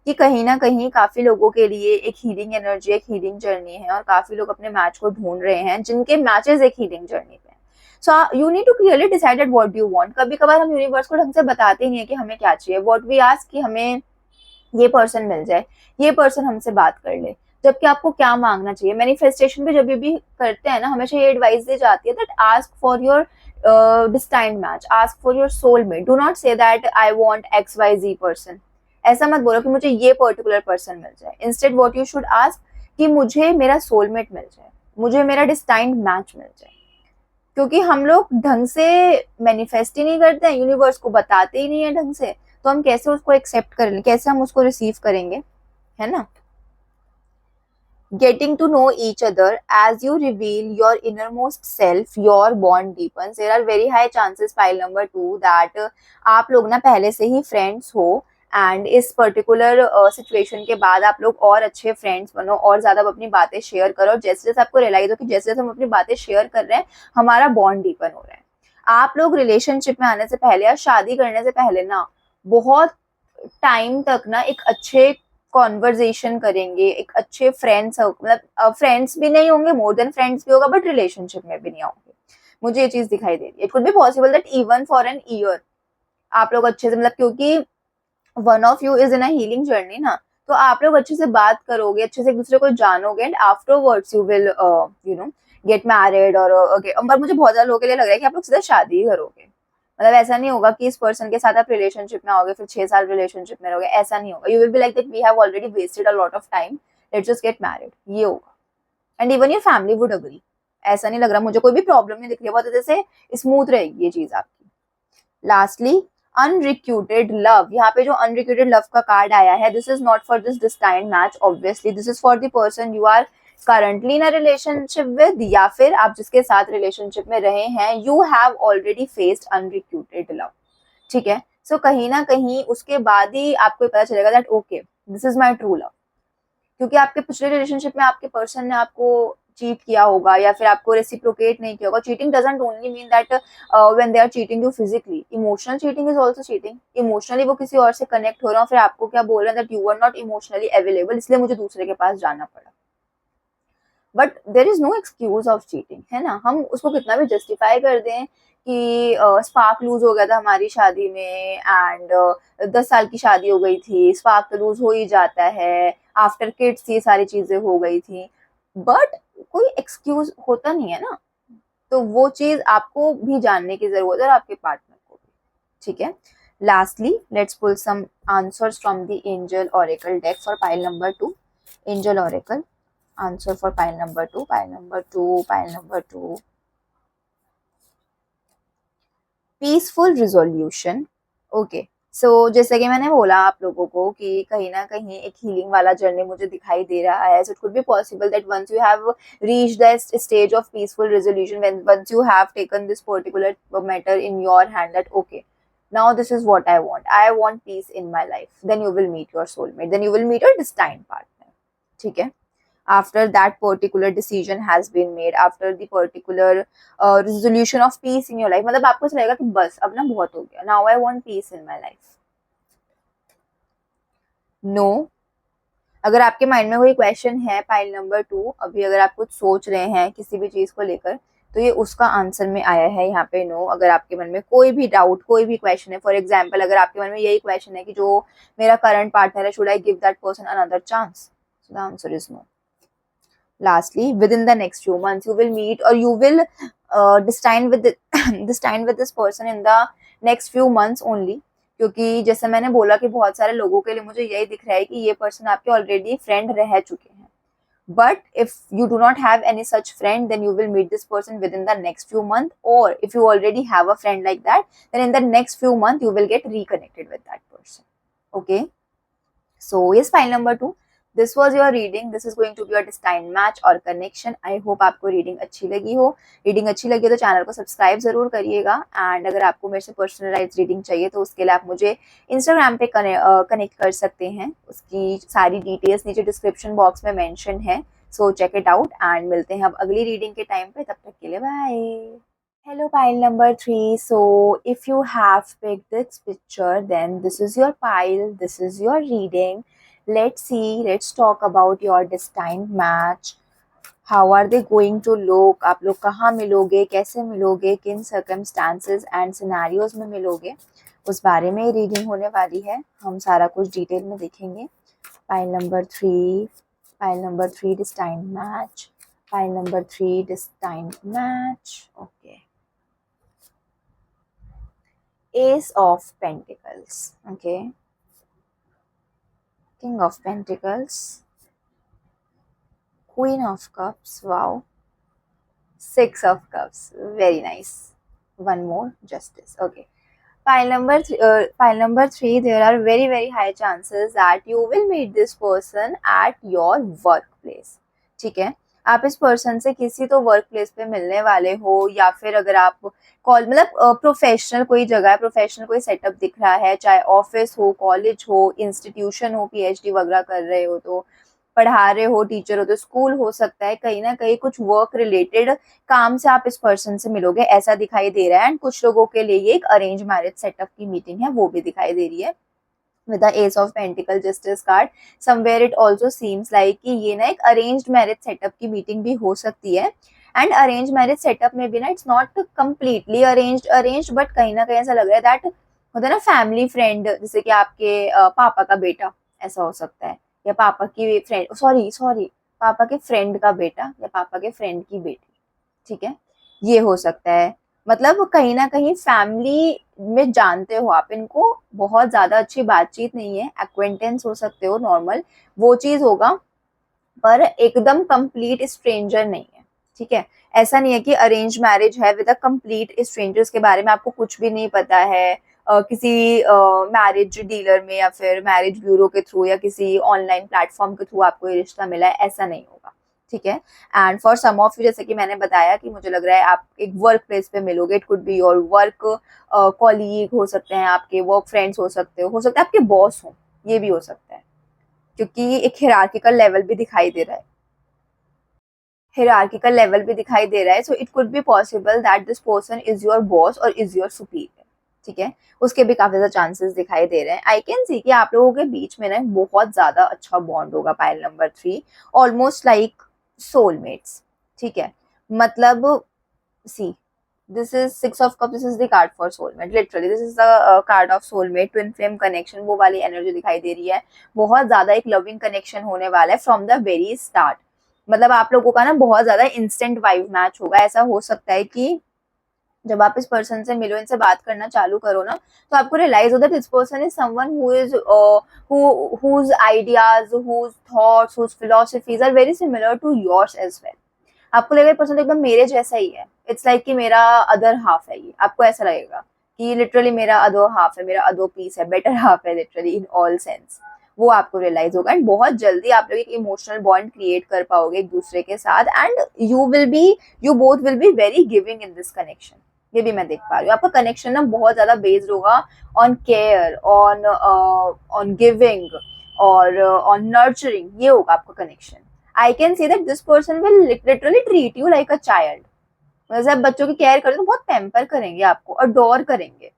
कि कहीं ना कहीं काफी लोगों के लिए एक हीलिंग एनर्जी, एक हीलिंग जर्नी है और काफी लोग अपने मैच को ढूंढ रहे हैं जिनके मैचेस एक हीलिंग जर्नी पे। So you need to clearly decided what do you want. कभी कभार हम यूनिवर्स को ढंग से बताते ही नहीं है कि हमें क्या चाहिए। व्हाट वी आस्क कि हमें ये पर्सन मिल जाए, ये पर्सन हमसे बात कर ले, जबकि आपको क्या मांगना चाहिए। मैनिफेस्टेशन पे जब भी करते हैं ना, हमेशा ये एडवाइस दी जाती है that ask for your destined match, ask for your soulmate. Do not say that I want XYZ person. ऐसा मत बोलो कि मुझे ये पर्टिकुलर पर्सन मिल जाए। Instead what you should ask कि मुझे मेरा सोलमेट मिल जाए, मुझे मेरा डिस्टाइंड मैच मिल जाए। क्योंकि हम लोग ढंग से मैनिफेस्ट ही नहीं करते हैं, यूनिवर्स को बताते ही नहीं है ढंग से, तो हम कैसे उसको एक्सेप्ट करेंगे, कैसे हम उसको रिसीव करेंगे, है ना। Getting to know each other as you reveal your innermost self, your bond deepens. There are very high chances, pile number 2, that आप लोग ना पहले से ही फ्रेंड्स हो एंड इस पर्टिकुलर सिचुएशन के बाद आप लोग और अच्छे फ्रेंड्स बनो और ज्यादा अपनी बातें शेयर करो। और जैसे जैसे आपको रियलाइज हो कि जैसे जैसे हम अपनी बातें शेयर कर रहे हैं हमारा बॉन्ड डीपन हो रहा है। आप लोग रिलेशनशिप में आने से पहले या शादी करने से पहले ना बहुत टाइम तक ना एक अच्छे कॉन्वर्जेशन करेंगे, एक अच्छे फ्रेंड्स, मतलब फ्रेंड्स भी नहीं होंगे, मोर देन फ्रेंड्स भी होगा, बट रिलेशनशिप में भी नहीं होंगे। मुझे ये चीज दिखाई दे रही है। It could be possible that even for an year आप लोग अच्छे से, मतलब क्योंकि one of you is in a healing journey ना, तो आप लोग अच्छे से बात करोगे, अच्छे से एक दूसरे को जानोगे and afterwards you will you know get married. और ओके, पर मुझे बहुत ज्यादा लोगों के लिए लग रहा है कि आप लोग सीधा शादी ही करोगे। मतलब ऐसा नहीं होगा कि इस पर्सन के साथ आप रिलेशनशिप में आओगे फिर 6 साल रिलेशनशिप में रहोगे, ऐसा नहीं होगा। You will be like that we have already wasted a lot of time, let's just get married, ये होगा। And even your family would agree. ऐसा नहीं लग रहा, मुझे कोई भी प्रॉब्लम नहीं दिख रही है, बहुत अच्छे से स्मूथ रहेगी ये चीज आपकी। Lastly unrequited love. यहाँ पे जो अनरिक्यूटेड लव का कार्ड आया है, this is not for this destined match obviously, this is for the person you are currently in a relationship with, या फिर आप जिसके साथ रिलेशनशिप में रहे हैं, you have already faced unrequited love. ठीक है। सो कहीं ना कहीं उसके बाद ही आपको पता चलेगा that okay this is my true love. क्योंकि आपके पिछले रिलेशनशिप में आपके पर्सन ने आपको चीट किया होगा या फिर आपको रेसिप्रोकेट नहीं किया होगा। Cheating doesn't only mean that when they are cheating you physically, emotional cheating is also cheating. Emotionally वो किसी और से कनेक्ट हो रहा है, फिर आपको क्या बोल रहे हैं that you are not emotionally available, इसलिए मुझे दूसरे के पास जाना पड़ा। But there is no excuse of cheating, है ना। हम उसको कितना भी जस्टिफाई कर दें कि स्पार्क लूज हो गया था हमारी शादी में एंड 10 साल की शादी हो गई थी, स्पार्क तो लूज हो ही जाता है, आफ्टर किड्स ये सारी चीजें हो गई थी, बट कोई एक्सक्यूज होता नहीं है ना। तो वो चीज आपको भी जानने की जरूरत है और आपके पार्टनर को भी। ठीक है। Lastly let's pull some answers from the angel oracle deck for pile number 2। Angel oracle answer for pile number 2, pile number 2, pile number 2. Peaceful resolution. Okay. सो जैसे कि मैंने बोला आप लोगों को कि कहीं ना कहीं एक हीलिंग वाला जर्नी मुझे दिखाई दे रहा है। So it could be possible that once you have reached the stage of peaceful resolution, when once you have taken this particular matter in your hand that okay now this is what I want peace in my life, then you will meet your soulmate, then you will meet your destined partner. ठीक है। after that particular decision has been made, after the particular resolution of peace in your life, मतलब आपको लगेगा कि बस अब ना बहुत हो गया, now I want peace in my life. no, अगर आपके माइंड में कोई क्वेश्चन है पाइल नंबर 2, अभी अगर आप कुछ सोच रहे हैं किसी भी चीज को लेकर, तो ये उसका आंसर में आया है यहाँ पे नो। अगर आपके मन में कोई भी डाउट, कोई भी क्वेश्चन है, फॉर एग्जाम्पल अगर आपके मन में यही क्वेश्चन है कि जो मेरा करंट पार्टनर है, should I give that person another chance, so the answer is no. Lastly, within the next few months you will meet or you will destined with this person in the next few months only. क्योंकि जैसे मैंने बोला कि बहुत सारे लोगों के लिए मुझे यही दिख रहा है कि ये पर्सन आपके ऑलरेडी फ्रेंड रह चुके हैं, But if you do not have any such friend, then you will meet this person within the next few months, or if you already have a friend like that, then in the next few months you will get reconnected with that person. Okay, so yes, file number 2, this was your reading. This is going to be your destined match और connection. I hope आपको reading अच्छी लगी हो. Reading अच्छी लगी हो तो channel को सब्सक्राइब जरूर करिएगा. एंड अगर आपको मेरे से पर्सनलाइज रीडिंग चाहिए तो उसके लिए आप मुझे इंस्टाग्राम पे कनेक्ट कर सकते हैं. उसकी सारी डिटेल्स नीचे डिस्क्रिप्शन बॉक्स में मेंशन है. So check it out and मिलते हैं अब अगली रीडिंग के टाइम पे. तब तक के लिए bye. Hello, pile number 3. So, if you have picked this picture, then this is your pile, this is your reading. Let's see, let's talk about your destined match. How are they going to look? आप लोग कहाँ मिलोगे, कैसे मिलोगे, किन circumstances and scenarios में मिलोगे, उस बारे में रीडिंग होने वाली है. हम सारा कुछ डिटेल में देखेंगे. Pile number 3, pile number 3 destined match, pile number 3 destined match. Okay. Ace of Pentacles. Okay, King of Pentacles, Queen of Cups. Wow. Six of Cups. Very nice. One more, Justice. Okay, pile number 3, there are very very high chances that you will meet this person at your workplace. ठीक है, आप इस person से किसी तो work place पे मिलने वाले हो, या फिर अगर आप कॉल मतलब प्रोफेशनल कोई जगह है, प्रोफेशनल कोई सेटअप दिख रहा है, चाहे ऑफिस हो, कॉलेज हो, इंस्टीट्यूशन हो, पीएचडी वगैरह कर रहे हो, तो पढ़ा रहे हो, टीचर हो, तो स्कूल हो सकता है. कहीं ना कहीं कुछ वर्क रिलेटेड काम से आप इस पर्सन से मिलोगे, ऐसा दिखाई दे रहा है. एंड कुछ लोगों के लिए ये एक अरेंज मैरिज सेटअप की मीटिंग है, वो भी दिखाई दे रही है. with the ace of pentacle justice card, somewhere it also seems like कि ये ना एक arranged marriage setup की meeting भी हो सकती है. एंड अरेंज मैरिज सेटअप में भी ना it's not completely arranged but कहीं ना कहीं ऐसा लग रहा है दैट होता है ना फैमिली फ्रेंड, जैसे कि आपके पापा का बेटा ऐसा हो सकता है, या पापा की फ्रेंड, सॉरी पापा के फ्रेंड का बेटा या पापा के फ्रेंड की बेटी. ठीक है, ये हो सकता है. मतलब कहीं ना कहीं फैमिली में जानते हो आप इनको, बहुत ज्यादा अच्छी बातचीत नहीं है, एक्वेंटेंस हो सकते हो नॉर्मल, वो चीज होगा, पर एकदम कंप्लीट स्ट्रेंजर नहीं है. ठीक है, ऐसा नहीं है कि अरेंज मैरिज है विद अ कंप्लीट स्ट्रेंजर्स के बारे में आपको कुछ भी नहीं पता है, किसी मैरिज डीलर में या फिर मैरिज ब्यूरो के थ्रू या किसी ऑनलाइन प्लेटफॉर्म के थ्रू आपको ये रिश्ता मिला है, ऐसा नहीं होगा. ठीक है, and for some of you, जैसे कि मैंने बताया कि मुझे लग रहा है आप एक वर्क प्लेस पे मिलोगे. It could be your work colleague हो सकते हैं, आपके वर्क फ्रेंड्स हो सकते हो सकता है आपके बॉस हो, ये भी हो सकता है, क्योंकि एक हिरार्किकल लेवल भी दिखाई दे रहा है. hierarchical level भी दिखाई दे रहा है. So it could be possible that this person is your boss और इज योर सुपीरियर. ठीक है, उसके भी काफी ज्यादा चांसेस दिखाई दे रहे हैं. आई कैन सी कि आप लोगों के बीच में ना बहुत ज्यादा अच्छा बॉन्ड होगा. Pile number 3, almost like soulmates. ठीक है, मतलब see this is 6 of Cups, this is the card for soulmate. Literally this is the card of soulmate, twin flame connection, वो वाली एनर्जी दिखाई दे रही है. बहुत ज्यादा एक लविंग कनेक्शन होने वाला है फ्रॉम द वेरी स्टार्ट. मतलब आप लोगों का ना बहुत ज्यादा इंस्टेंट वाइब मैच होगा. ऐसा हो सकता है कि जब आप इस पर्सन से मिलो, इनसे बात करना चालू करो ना, तो आपको रियलाइज होता है this person is someone who is whose ideas, whose thoughts, whose philosophies are very similar to yours as well. आपको लगेगा पर्सन एकदम मेरे जैसा ही है. इट्स लाइक कि मेरा अदर हाफ है ये. आपको ऐसा लगेगा कि लिटरली मेरा अदर हाफ है, मेरा अदर पीस है, बेटर हाफ है, लिटरली इन ऑल सेंस. वो आपको रियलाइज होगा एंड बहुत जल्दी आप लोग एक इमोशनल बॉन्ड क्रिएट कर पाओगे एक दूसरे के साथ. And you both will be very giving in this connection. ये भी मैं देख पा रही हूँ. आपका कनेक्शन ना बहुत ज्यादा बेस्ड होगा ऑन केयर, ऑन गिविंग और ऑन नर्चरिंग. ये होगा आपका connection. I can see that this person will literally treat you like a child. जैसे आप बच्चों की केयर करते हो, बहुत पैम्पर करेंगे आपको, अडोर करेंगे.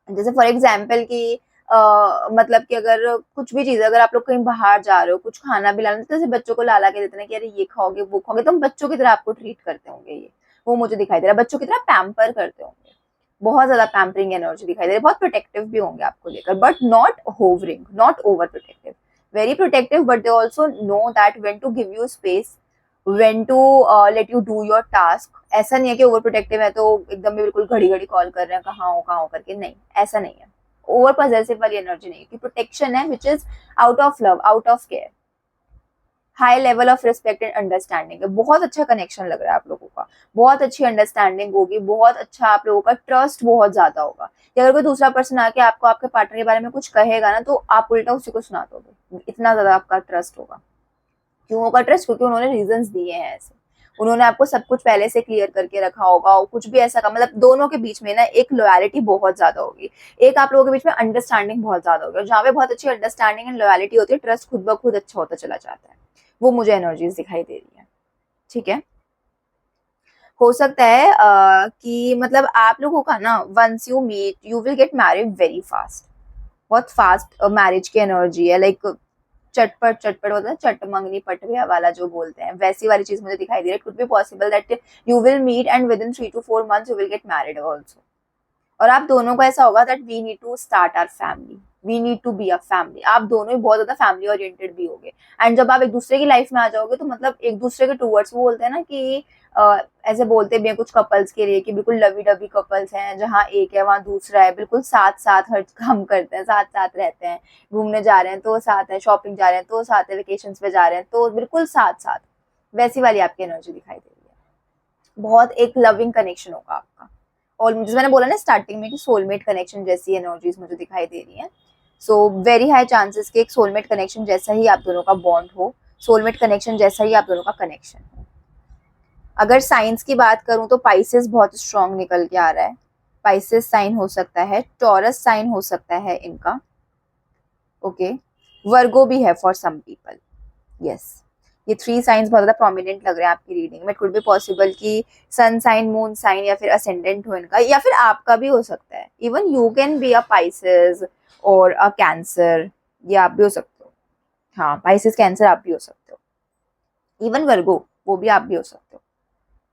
जैसे फॉर एग्जाम्पल कि मतलब कि अगर कुछ भी चीज, अगर आप लोग कहीं बाहर जा रहे हो, कुछ खाना भी लाना, तो जैसे बच्चों को ला के देते हैं कि अरे ये खाओगे वो खाओगे, तो हम बच्चों की तरह आपको ट्रीट करते होंगे. ये वो मुझे दिखाई दे रहा है, बच्चों की तरह पैम्पर करते होंगे. बहुत ज्यादा पैम्परिंग एनर्जी दिखाई दे रही है. बहुत प्रोटेक्टिव भी होंगे आपको लेकर, but not hovering, not over protective. Very protective, but they also know that when to give you space, when to let you do your task. ऐसा नहीं है कि ओवर प्रोटेक्टिव है तो एकदम बिल्कुल घड़ी घड़ी कॉल कर रहे हैं कहाँ हो करके. नहीं, ऐसा नहीं है. ओवर पॉजेसिव वाली एनर्जी नहीं है, कि प्रोटेक्शन है which is out of love, out of care. High level of respect and understanding है, बहुत अच्छा कनेक्शन लग रहा है आप लोगों का, बहुत अच्छी अंडरस्टैंडिंग होगी, बहुत अच्छा आप लोगों का ट्रस्ट बहुत ज्यादा होगा कि अगर कोई दूसरा पर्सन आके आपको आपके पार्टनर के बारे में कुछ कहेगा ना तो आप उल्टा उसी को सुना दोगे, इतना ज्यादा आपका ट्रस्ट होगा। क्यों होगा ट्रस्ट? क्योंकि उन्होंने रीजंस दिए हैं ऐसे, उन्होंने आपको सब कुछ पहले से क्लियर करके रखा होगा और कुछ भी ऐसा का मतलब दोनों के बीच में ना एक लॉयलिटी बहुत ज्यादा होगी, एक आप लोगों के बीच में अंडरस्टैंडिंग बहुत ज्यादा होगी, और जहाँ पे बहुत अच्छी अंडरस्टैंडिंग एंड लॉयलिटी होती है ट्रस्ट खुद ब खुद अच्छा होता चला जाता है। वो मुझे एनर्जीज दिखाई दे रही है। ठीक है, हो सकता है कि मतलब आप लोगों का ना once you meet you will get married very fast, बहुत फास्ट मैरिज की एनर्जी है, लाइक चटपट चटपट होता है, चट मंगनी पटविया वाला जो बोलते हैं, वैसी वाली चीज मुझे दिखाई दे रही है। It could be possible that you will meet and within 3 to 4 months you will get married also, और आप दोनों को ऐसा होगा that we need to start our family, we need to be a family, आप दोनों ही बहुत ज्यादा फैमिली ओरिएंटेड भी होगे। एंड जब आप एक दूसरे की लाइफ में आ जाओगे तो मतलब एक दूसरे के टूवर्ड्स, वो बोलते हैं ना कि ऐसे बोलते भी हैं कुछ कपल्स के लिए कि बिल्कुल लवी डबी कपल्स हैं, जहाँ एक है वहाँ दूसरा है, बिल्कुल साथ साथ हर काम करते हैं, साथ साथ रहते हैं, घूमने जा रहे हैं तो साथ है, शॉपिंग जा रहे हैं तो साथ है, वेकेशन पे जा रहे हैं तो बिल्कुल साथ साथ, वैसी वाली आपकी एनर्जी दिखाई दे रही है। बहुत एक लविंग कनेक्शन होगा आपका, और जैसे मैंने बोला ना स्टार्टिंग में कि सोलमेट कनेक्शन जैसी एनर्जीज मुझे दिखाई दे रही हैं। सो वेरी हाई चांसेस कि एक सोलमेट कनेक्शन जैसा ही आप दोनों का बॉन्ड हो, सोलमेट कनेक्शन जैसा ही आप दोनों का कनेक्शन हो। अगर साइंस की बात करूं तो पाइसेस बहुत स्ट्रांग निकल के आ रहा है, पाइसेस साइन हो सकता है, टॉरस साइन हो सकता है इनका, ओके, वर्गो भी है फॉर सम पीपल, यस। ये 3 साइंस बहुत ज्यादा प्रोमिनेंट लग रहे हैं आपकी रीडिंग में। इट कुड बी पॉसिबल कि सन साइन, मून साइन या फिर असेंडेंट हो इनका, या फिर आपका भी हो सकता है। Even you can be a Pisces और अ कैंसर, ये आप भी हो सकते हो। हाँ, पाइसेस कैंसर आप भी हो सकते हो, इवन वर्गो वो भी आप भी हो सकते हो।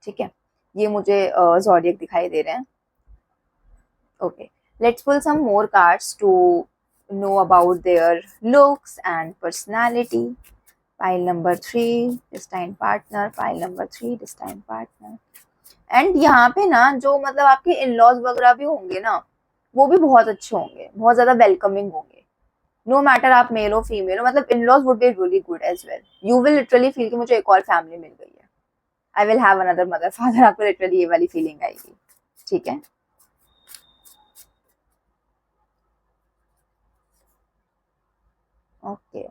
ठीक है, ये मुझे ज़ोडिएक दिखाई दे रहे हैं। Okay, let's pull some more cards to know about their looks and personality. Pile number 3 destined partner, pile number 3 destined partner। And यहाँ पे ना जो मतलब आपके इन लॉज वगैरह भी होंगे ना, वो भी बहुत अच्छे होंगे, बहुत ज्यादा वेलकमिंग होंगे, नो मैटर आप मेल हो फीमेल हो, मतलब in laws would be really good as well. You will literally feel कि मुझे एक और फैमिली मिल गई है, I will have another mother father, आपको लिटरली ये वाली फीलिंग आएगी। ठीक है, okay,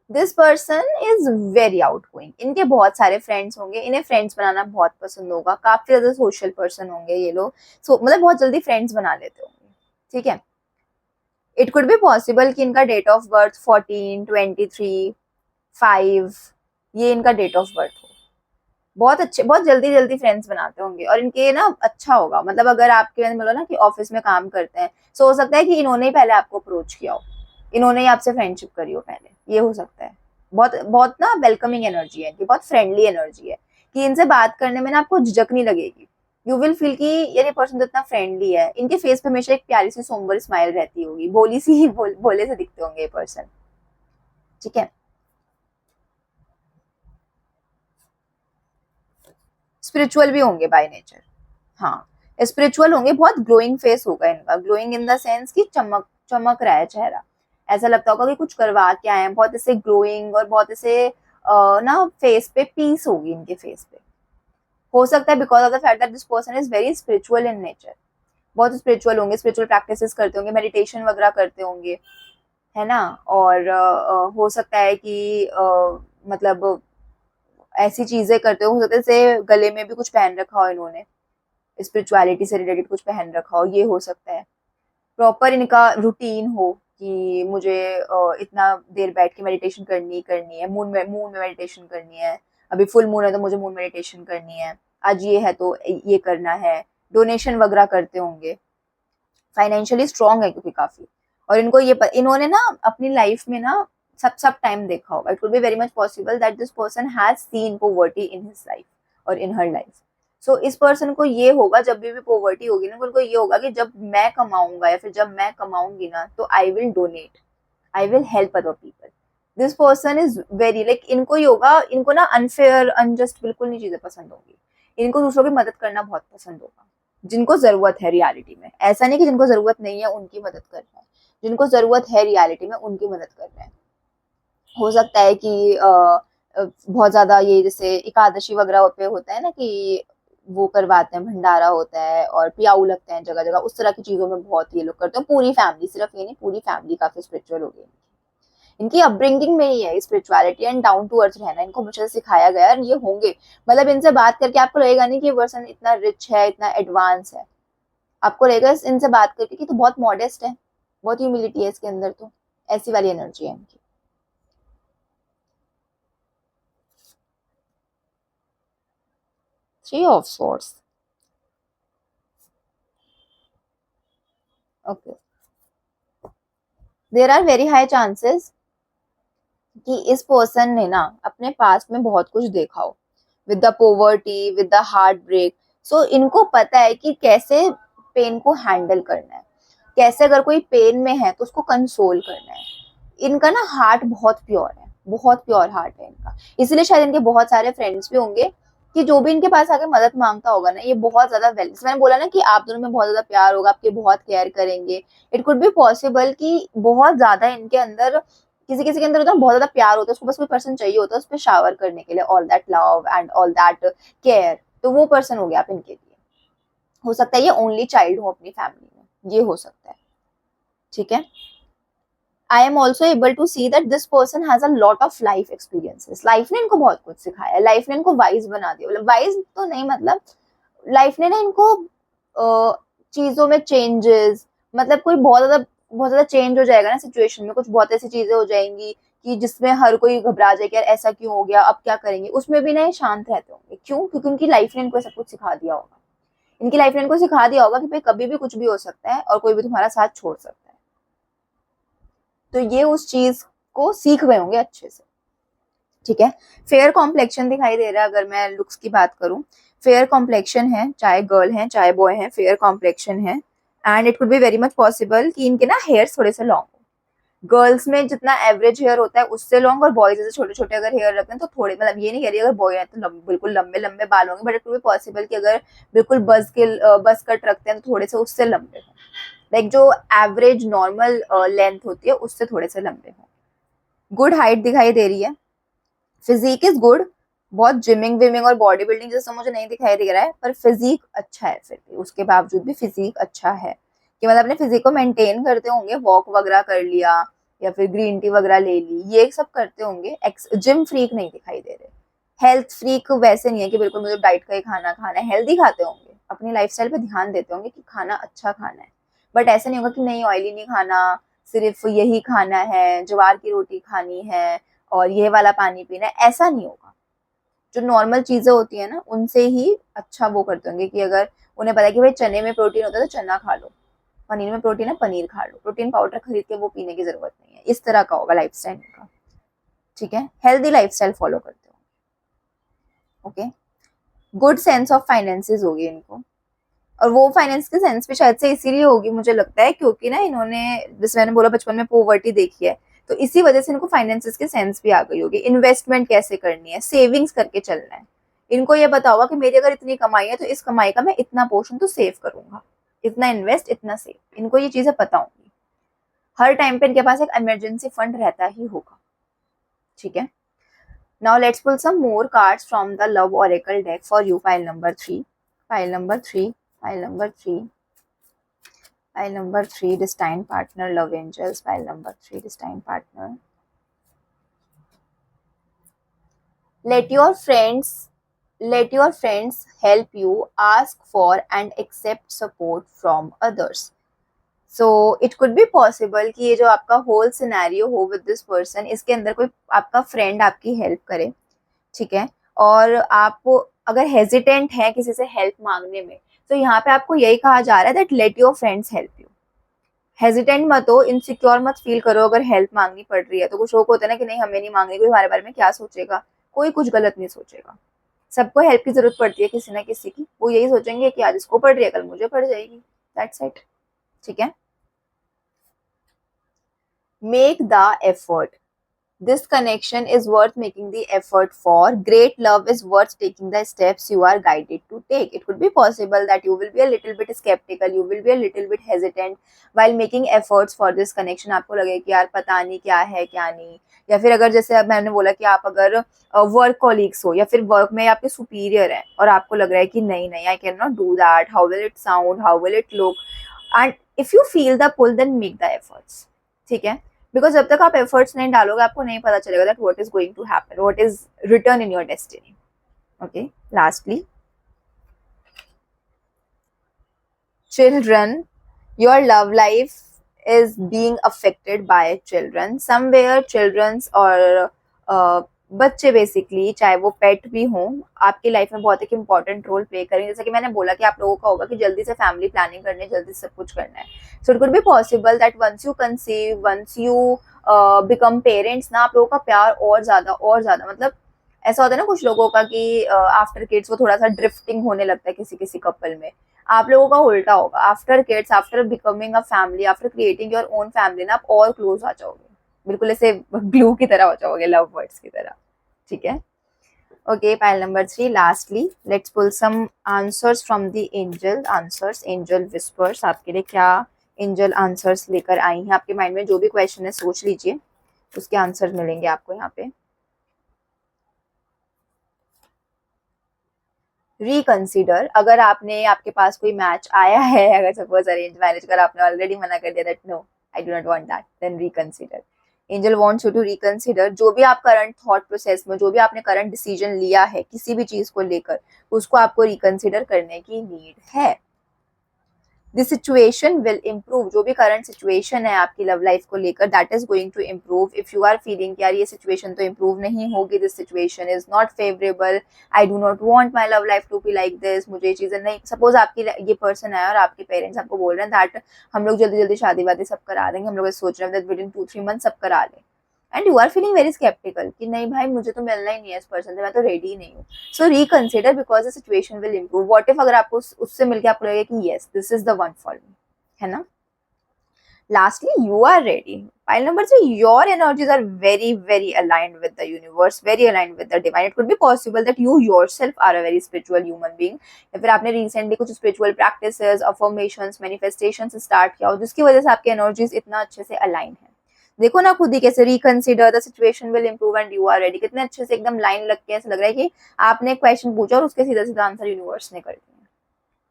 this person is very outgoing, इनके बहुत सारे फ्रेंड्स होंगे, इन्हें फ्रेंड्स बनाना बहुत पसंद होगा, काफी ज्यादा सोशल पर्सन होंगे ये लोग, मतलब बहुत जल्दी फ्रेंड्स बना लेते होंगे। ठीक है, इट कुड बी पॉसिबल कि इनका डेट ऑफ बर्थ 14, 23, 5, ये इनका डेट ऑफ बर्थ हो। बहुत अच्छे, बहुत जल्दी जल्दी फ्रेंड्स बनाते होंगे, और इनके ना अच्छा होगा, मतलब अगर आपके मैंने बोला ना कि ऑफिस में काम करते हैं, तो हो सकता है कि इन्होंने ही पहले आपको अप्रोच किया हो, इन्होंने ही आपसे फ्रेंडशिप करी हो पहले, ये हो सकता है। बहुत बहुत ना वेलकमिंग एनर्जी है, बहुत फ्रेंडली एनर्जी है कि इनसे बात करने में ना आपको झिझक नहीं लगेगी। यू विल फील कि ये पर्सन तो इतना फ्रेंडली है, इनके फेस पे हमेशा एक प्यारी सी सोमबर स्माइल रहती होगी, भोली सी भोले से दिखते होंगे ये पर्सन। ठीक है, स्पिरिचुअल भी होंगे बाय नेचर, हाँ स्पिरिचुअल होंगे, बहुत ग्लोइंग फेस होगा इनका, ग्लोइंग इन द सेंस कि चमक चमक रहा है चेहरा, ऐसा लगता होगा कि कुछ करवा के आए हैं, बहुत ऐसे ग्लोइंग, और बहुत ऐसे ना फेस पे पीस होगी इनके फेस पे। हो सकता है because of the fact that this person is very spiritual in nature, बहुत स्पिरिचुअल होंगे, स्पिरिचुअल प्रैक्टिसेस करते होंगे, मेडिटेशन वगैरह करते होंगे, है ना। और हो सकता है कि मतलब ऐसी चीजें करते हो सकता है जैसे गले में भी कुछ पहन रखा हो इन्होंने, स्पिरिचुअलिटी से रिलेटेड कुछ पहन रखा हो, ये हो सकता है। प्रॉपर इनका रूटीन हो कि मुझे इतना देर बैठ के मेडिटेशन करनी करनी है, मून में मेडिटेशन करनी है, अभी फुल मून है तो मुझे मून मेडिटेशन करनी है, आज ये है तो ये करना है, डोनेशन वगैरह करते होंगे, फाइनेंशियली स्ट्रांग है क्योंकि काफी। और इनको इन्होंने ना अपनी लाइफ में ना सब टाइम देखा होगा, it will be very much possible that this person has seen poverty in his life और इन हर लाइफ। सो इस पर्सन को ये होगा, जब भी पॉवर्टी होगी ना, उनको ये होगा कि जब मैं कमाऊंगा या फिर जब मैं कमाऊंगी ना तो I will donate, I will help other people. This person is very like, इनको ही होगा, इनको ना अनफेयर अनजस्ट बिल्कुल नहीं चीजें पसंद होगी, इनको दूसरों की मदद करना बहुत पसंद होगा, जिनको जरूरत है रियलिटी में, ऐसा नहीं कि जिनको जरूरत नहीं है उनकी मदद करना है, जिनको जरूरत है रियलिटी में उनकी मदद करना है। हो सकता है कि बहुत ज्यादा ये जैसे एकादशी वगैरह पे होता है ना कि वो करवाते हैं, भंडारा होता है और पियाऊ लगते हैं जगह जगह, उस तरह की चीजों में बहुत ये लोग करते हैं। पूरी फैमिली, सिर्फ ये नहीं, पूरी फैमिली काफी स्पिरिचुअल हो गई। इनकी अपब्रिंगिंग में ही है spirituality and down to earth रहना, इनको मुझे सिखाया गया है और ये होंगे। मतलब इनसे बात करके आपको लगेगा नहीं कि ये पर्सन इतना रिच है, इतना एडवांस है। आपको लगेगा इनसे बात करके कि तो बहुत मॉडेस्ट है, बहुत ह्यूमिलिटी है इसके अंदर, तो ऐसी वाली एनर्जी है इनकी। 3 of swords. Okay, there are very high chances कि इस पर्सन ने ना अपने पास्ट में बहुत कुछ देखा हो, with the poverty, with the heart break. So इनको पता है कि कैसे पेन को हैंडल करना है, कैसे अगर कोई पेन में है तो उसको कंसोल करना है। इनका ना हार्ट बहुत प्योर है, बहुत प्योर हार्ट है इनका। इसलिए शायद इनके बहुत सारे फ्रेंड्स भी होंगे कि जो भी इनके पास आके मदद मांगता होगा ना, ये बहुत ज्यादा वेल, मैंने बोला ना कि आप दोनों में बहुत ज्यादा प्यार होगा, आपके बहुत केयर करेंगे। इट कुड बी पॉसिबल कि बहुत ज्यादा इनके अंदर, किसी किसी के अंदर होता है बहुत ज्यादा प्यार होता है, उसको बस कोई पर्सन चाहिए होता है उस पर शावर करने के लिए, all that love and all that care. तो वो पर्सन हो गया आप इनके लिए। हो सकता है ये ओनली चाइल्ड हो अपनी फैमिली में, ये हो सकता है। ठीक है। I am also able to see that this person has a lot of life experiences. Life ने इनको बहुत कुछ सिखाया, लाइफ ने इनको वाइज बना दिया, मतलब वाइज तो नहीं, मतलब लाइफ ने ना इनको चीजों में चेंजेस, मतलब कोई बहुत ज्यादा चेंज हो जाएगा ना सिचुएशन में, कुछ बहुत ऐसी चीजें हो जाएंगी कि जिसमें हर कोई घबरा जाए कि यार ऐसा क्यों हो गया, अब क्या करेंगे, उसमें भी ना ये शांत रहते होंगे। क्यों? क्योंकि उनकी लाइफ ने इनको सब कुछ सिखा दिया होगा। इनकी लाइफ ने इनको सिखा दिया होगा कि भाई कभी भी कुछ भी हो सकता है और कोई भी तुम्हारा साथ छोड़ सकता है। तो ये उस चीज को सीख गए होंगे अच्छे से। ठीक है। फेयर कॉम्प्लेक्शन दिखाई दे रहा है, अगर मैं लुक्स की बात करूं, फेयर कॉम्प्लेक्शन है, चाहे गर्ल है चाहे बॉय है, फेयर कॉम्प्लेक्शन है। And it could be very much possible कि इनके ना हेयर थोड़े से लॉन्ग हो। गर्ल्स में जितना एवरेज हेयर होता है उससे लॉन्ग, और बॉयज जैसे छोटे छोटे अगर हेयर रखते हैं तो थोड़े, मतलब ये नहीं कह रही अगर बॉय है तो बिल्कुल लंबे लंबे बाल होंगे, but it could be possible कि अगर बिल्कुल बस कट रखते हैं तो थोड़े से उससे लंबे हों, लाइक जो एवरेज नॉर्मल लेंथ होती है उससे थोड़े से लंबे हों। गुड हाइट दिखाई दे रही है, फिजिक इज गुड। बहुत जिमिंग विमिंग और बॉडी बिल्डिंग जैसा मुझे नहीं दिखाई दे रहा है, पर फिजिक अच्छा है, फिर भी उसके बावजूद भी फिजिक अच्छा है, कि मतलब अपने फिजिक को मेंटेन करते होंगे, वॉक वगैरह कर लिया या फिर ग्रीन टी वगैरह ले ली, ये सब करते होंगे। जिम फ्रीक नहीं दिखाई दे रहे। हेल्थ फ्रीक वैसे नहीं है कि बिल्कुल मुझे डाइट का ही खाना खाना है, हेल्दी खाते होंगे, अपनी लाइफस्टाइल पे ध्यान देते होंगे कि खाना अच्छा खाना है। बट ऐसा नहीं होगा कि नहीं ऑयली नहीं खाना, सिर्फ यही खाना है, ज्वार की रोटी खानी है और ये वाला पानी पीना है, ऐसा नहीं होगा। जो नॉर्मल चीजें होती है ना उनसे ही अच्छा वो करते होंगे, कि अगर उन्हें पता है कि भाई चने में प्रोटीन होता है तो चना खा लो, पनीर में प्रोटीन है पनीर खा लो, प्रोटीन पाउडर खरीद के वो पीने की जरूरत नहीं है। इस तरह का होगा लाइफ स्टाइल का। ठीक है, हेल्दी लाइफ स्टाइल फॉलो करते हो। Okay. Good sense of finances होगी इनको, और वो फाइनेंस की सेंस भी शायद से इसीलिए होगी मुझे लगता है क्योंकि ना इन्होंने, जैसे मैंने बोला बचपन में पोवर्टी देखी है, तो इसी वजह से इनको फाइनेंसेस की सेंस भी आ गई होगी। इन्वेस्टमेंट कैसे करनी है, सेविंग्स करके चलना है। इनको ये पता होगा कि मेरी अगर इतनी कमाई है तो इस कमाई का मैं इतना पोर्शन तो सेव करूंगा, इतना इन्वेस्ट इतना सेव, इनको ये चीजें पता होंगी। हर टाइम पे इनके पास एक इमरजेंसी फंड रहता ही होगा। ठीक है। Now let's pull some more cards from the love oracle deck for you, pile number 3, pile number 3, pile number 3, pile number 3, destined partner, love angels, pile number 3, destined partner. Let your friends let your friends help you, ask for and accept support from others. So it could be possible कि ये जो आपका whole scenario हो with this person, इसके अंदर कोई आपका friend आपकी हेल्प करे। ठीक है। और आप अगर हेजिटेंट है किसी से हेल्प मांगने में, तो यहाँ पे आपको यही कहा जा रहा है that let your friends help you. Hesitant मत हो, इनसिक्योर मत फील करो अगर हेल्प मांगनी पड़ रही है तो। कुछ लोग होते हैं ना कि नहीं हमें नहीं मांगनी, कोई हमारे बारे में क्या सोचेगा। कोई कुछ गलत नहीं सोचेगा। सबको हेल्प की जरूरत पड़ती है किसी ना किसी की, वो यही सोचेंगे कि आज इसको पड़ रही है कल मुझे पड़ जाएगी, दैट्स इट। ठीक है। Make the effort, This connection is worth making the effort for. Great love is worth taking the steps you are guided to take. It could be possible that you will be a little bit skeptical, you will be a little bit hesitant while making efforts for this connection. आपको लगे कि यार पता नहीं क्या है क्या नहीं, या फिर अगर जैसे अब मैंने बोला कि आप अगर वर्क कॉलीग्स हो या फिर वर्क में आपके सुपीरियर है और आपको लग रहा है कि नहीं नहीं I can not do that, how will it sound, how will it look, and if you feel the pull then make the efforts. ठीक है, बिकॉज जब तक आप एफर्ट्स नहीं डालोगे आपको नहीं पता चलेगा that what is going to happen, what is return in your destiny. Okay, lastly, children, your love life is being affected by children somewhere. children's और बच्चे बेसिकली, चाहे वो पेट भी हों, आपकी लाइफ में बहुत एक इंपॉर्टेंट रोल प्ले करेंगे. जैसे कि मैंने बोला कि आप लोगों का होगा कि जल्दी से फैमिली प्लानिंग करनी है, जल्दी से सब कुछ करना है. So it could be possible that once you conceive, once you become parents ना, आप लोगों का प्यार और ज्यादा मतलब ऐसा होता है ना कुछ लोगों का कि आफ्टर किड्स वो थोड़ा सा ड्रिफ्टिंग होने लगता है किसी किसी कपल में. आप लोगों का उल्टा होगा. After kids, after becoming a family, after creating your own family ना, आप और क्लोज आ जाओगे, बिल्कुल ऐसे ग्लू की तरह हो जाओगे, लव बर्ड्स की तरह. ठीक है. Okay, pile number 3, lastly let's pull some answers from the angel answers, angel whispers. आपके लिए क्या एंजल आंसर्स लेकर आई हैं? आपके माइंड में जो भी क्वेश्चन है सोच लीजिए, उसके आंसर मिलेंगे आपको यहाँ पे. रिकंसिडर. अगर आपने, आपके पास कोई मैच आया है, अगर सपोज अरेंज मैरिज कर आपने ऑलरेडी मना कर दिया that no I do not want that, then reconsider. Angel wants you to reconsider. जो भी आप करंट थॉट प्रोसेस में, जो भी आपने करंट डिसीजन लिया है किसी भी चीज को लेकर, उसको आपको रिकंसिडर करने की नीड है. The situation will improve. जो भी करंट सिचुएशन है आपकी लव लाइफ को लेकर, that is going to improve. If you are feeling यार ये सिचुएशन तो इम्प्रूव नहीं होगी, this situation is not favourable, I do not want my love life to be like this, मुझे ये चीजें नहीं, सपोज आपकी ये पर्सन है और आपके पेरेंट्स आपको बोल रहे हैं दैट हम लोग जल्दी जल्दी शादी वादी सब करा देंगे, हम लोग सोच रहे हैं दैट विद इन 2-3 मंथ सब करा लें, and you are feeling very sceptical कि नहीं भाई मुझे तो मिलना ही नहीं है इस पर्सन से, मैं तो रेडी ही नहीं हूँ. So reconsider because the situation will improve. What if अगर आपको उससे मिलकर आपको लगेगा कि yes this is the one for me, है ना. Lastly, you are ready. Pile number 3, your energies are very very aligned with the universe, very aligned with the divine. It could be possible that you yourself are a very spiritual human being, या फिर आपने recently कुछ spiritual practices, affirmations, manifestations start किया हो जिसकी वजह से आपके energies इतना अच्छे से align है. देखो ना खुद ही कैसे, reconsider, the situation will improve and you are ready, कितने अच्छे से एकदम लाइन लग के ऐसा लग रहा है कि आपने क्वेश्चन पूछा और उसके सीधा सीधा आंसर यूनिवर्स ने कर दिया.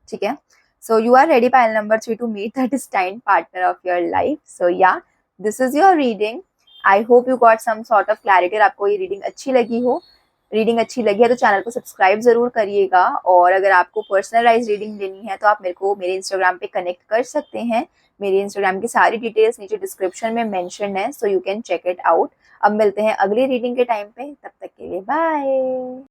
ठीक है. So you are ready, pile number 3, to meet the destined partner of your life. So yeah, this is your reading. I hope you got some sort of clarity. अगर आपको ये रीडिंग अच्छी लगी हो, रीडिंग अच्छी लगी है तो चैनल को सब्सक्राइब जरूर करिएगा. और अगर आपको पर्सनलाइज रीडिंग लेनी है तो आप मेरे को मेरे इंस्टाग्राम पे कनेक्ट कर सकते हैं. मेरे इंस्टाग्राम की सारी डिटेल्स नीचे डिस्क्रिप्शन में मेंशन है, so you can check it out. अब मिलते हैं अगली रीडिंग के टाइम पे, तब तक के लिए बाय.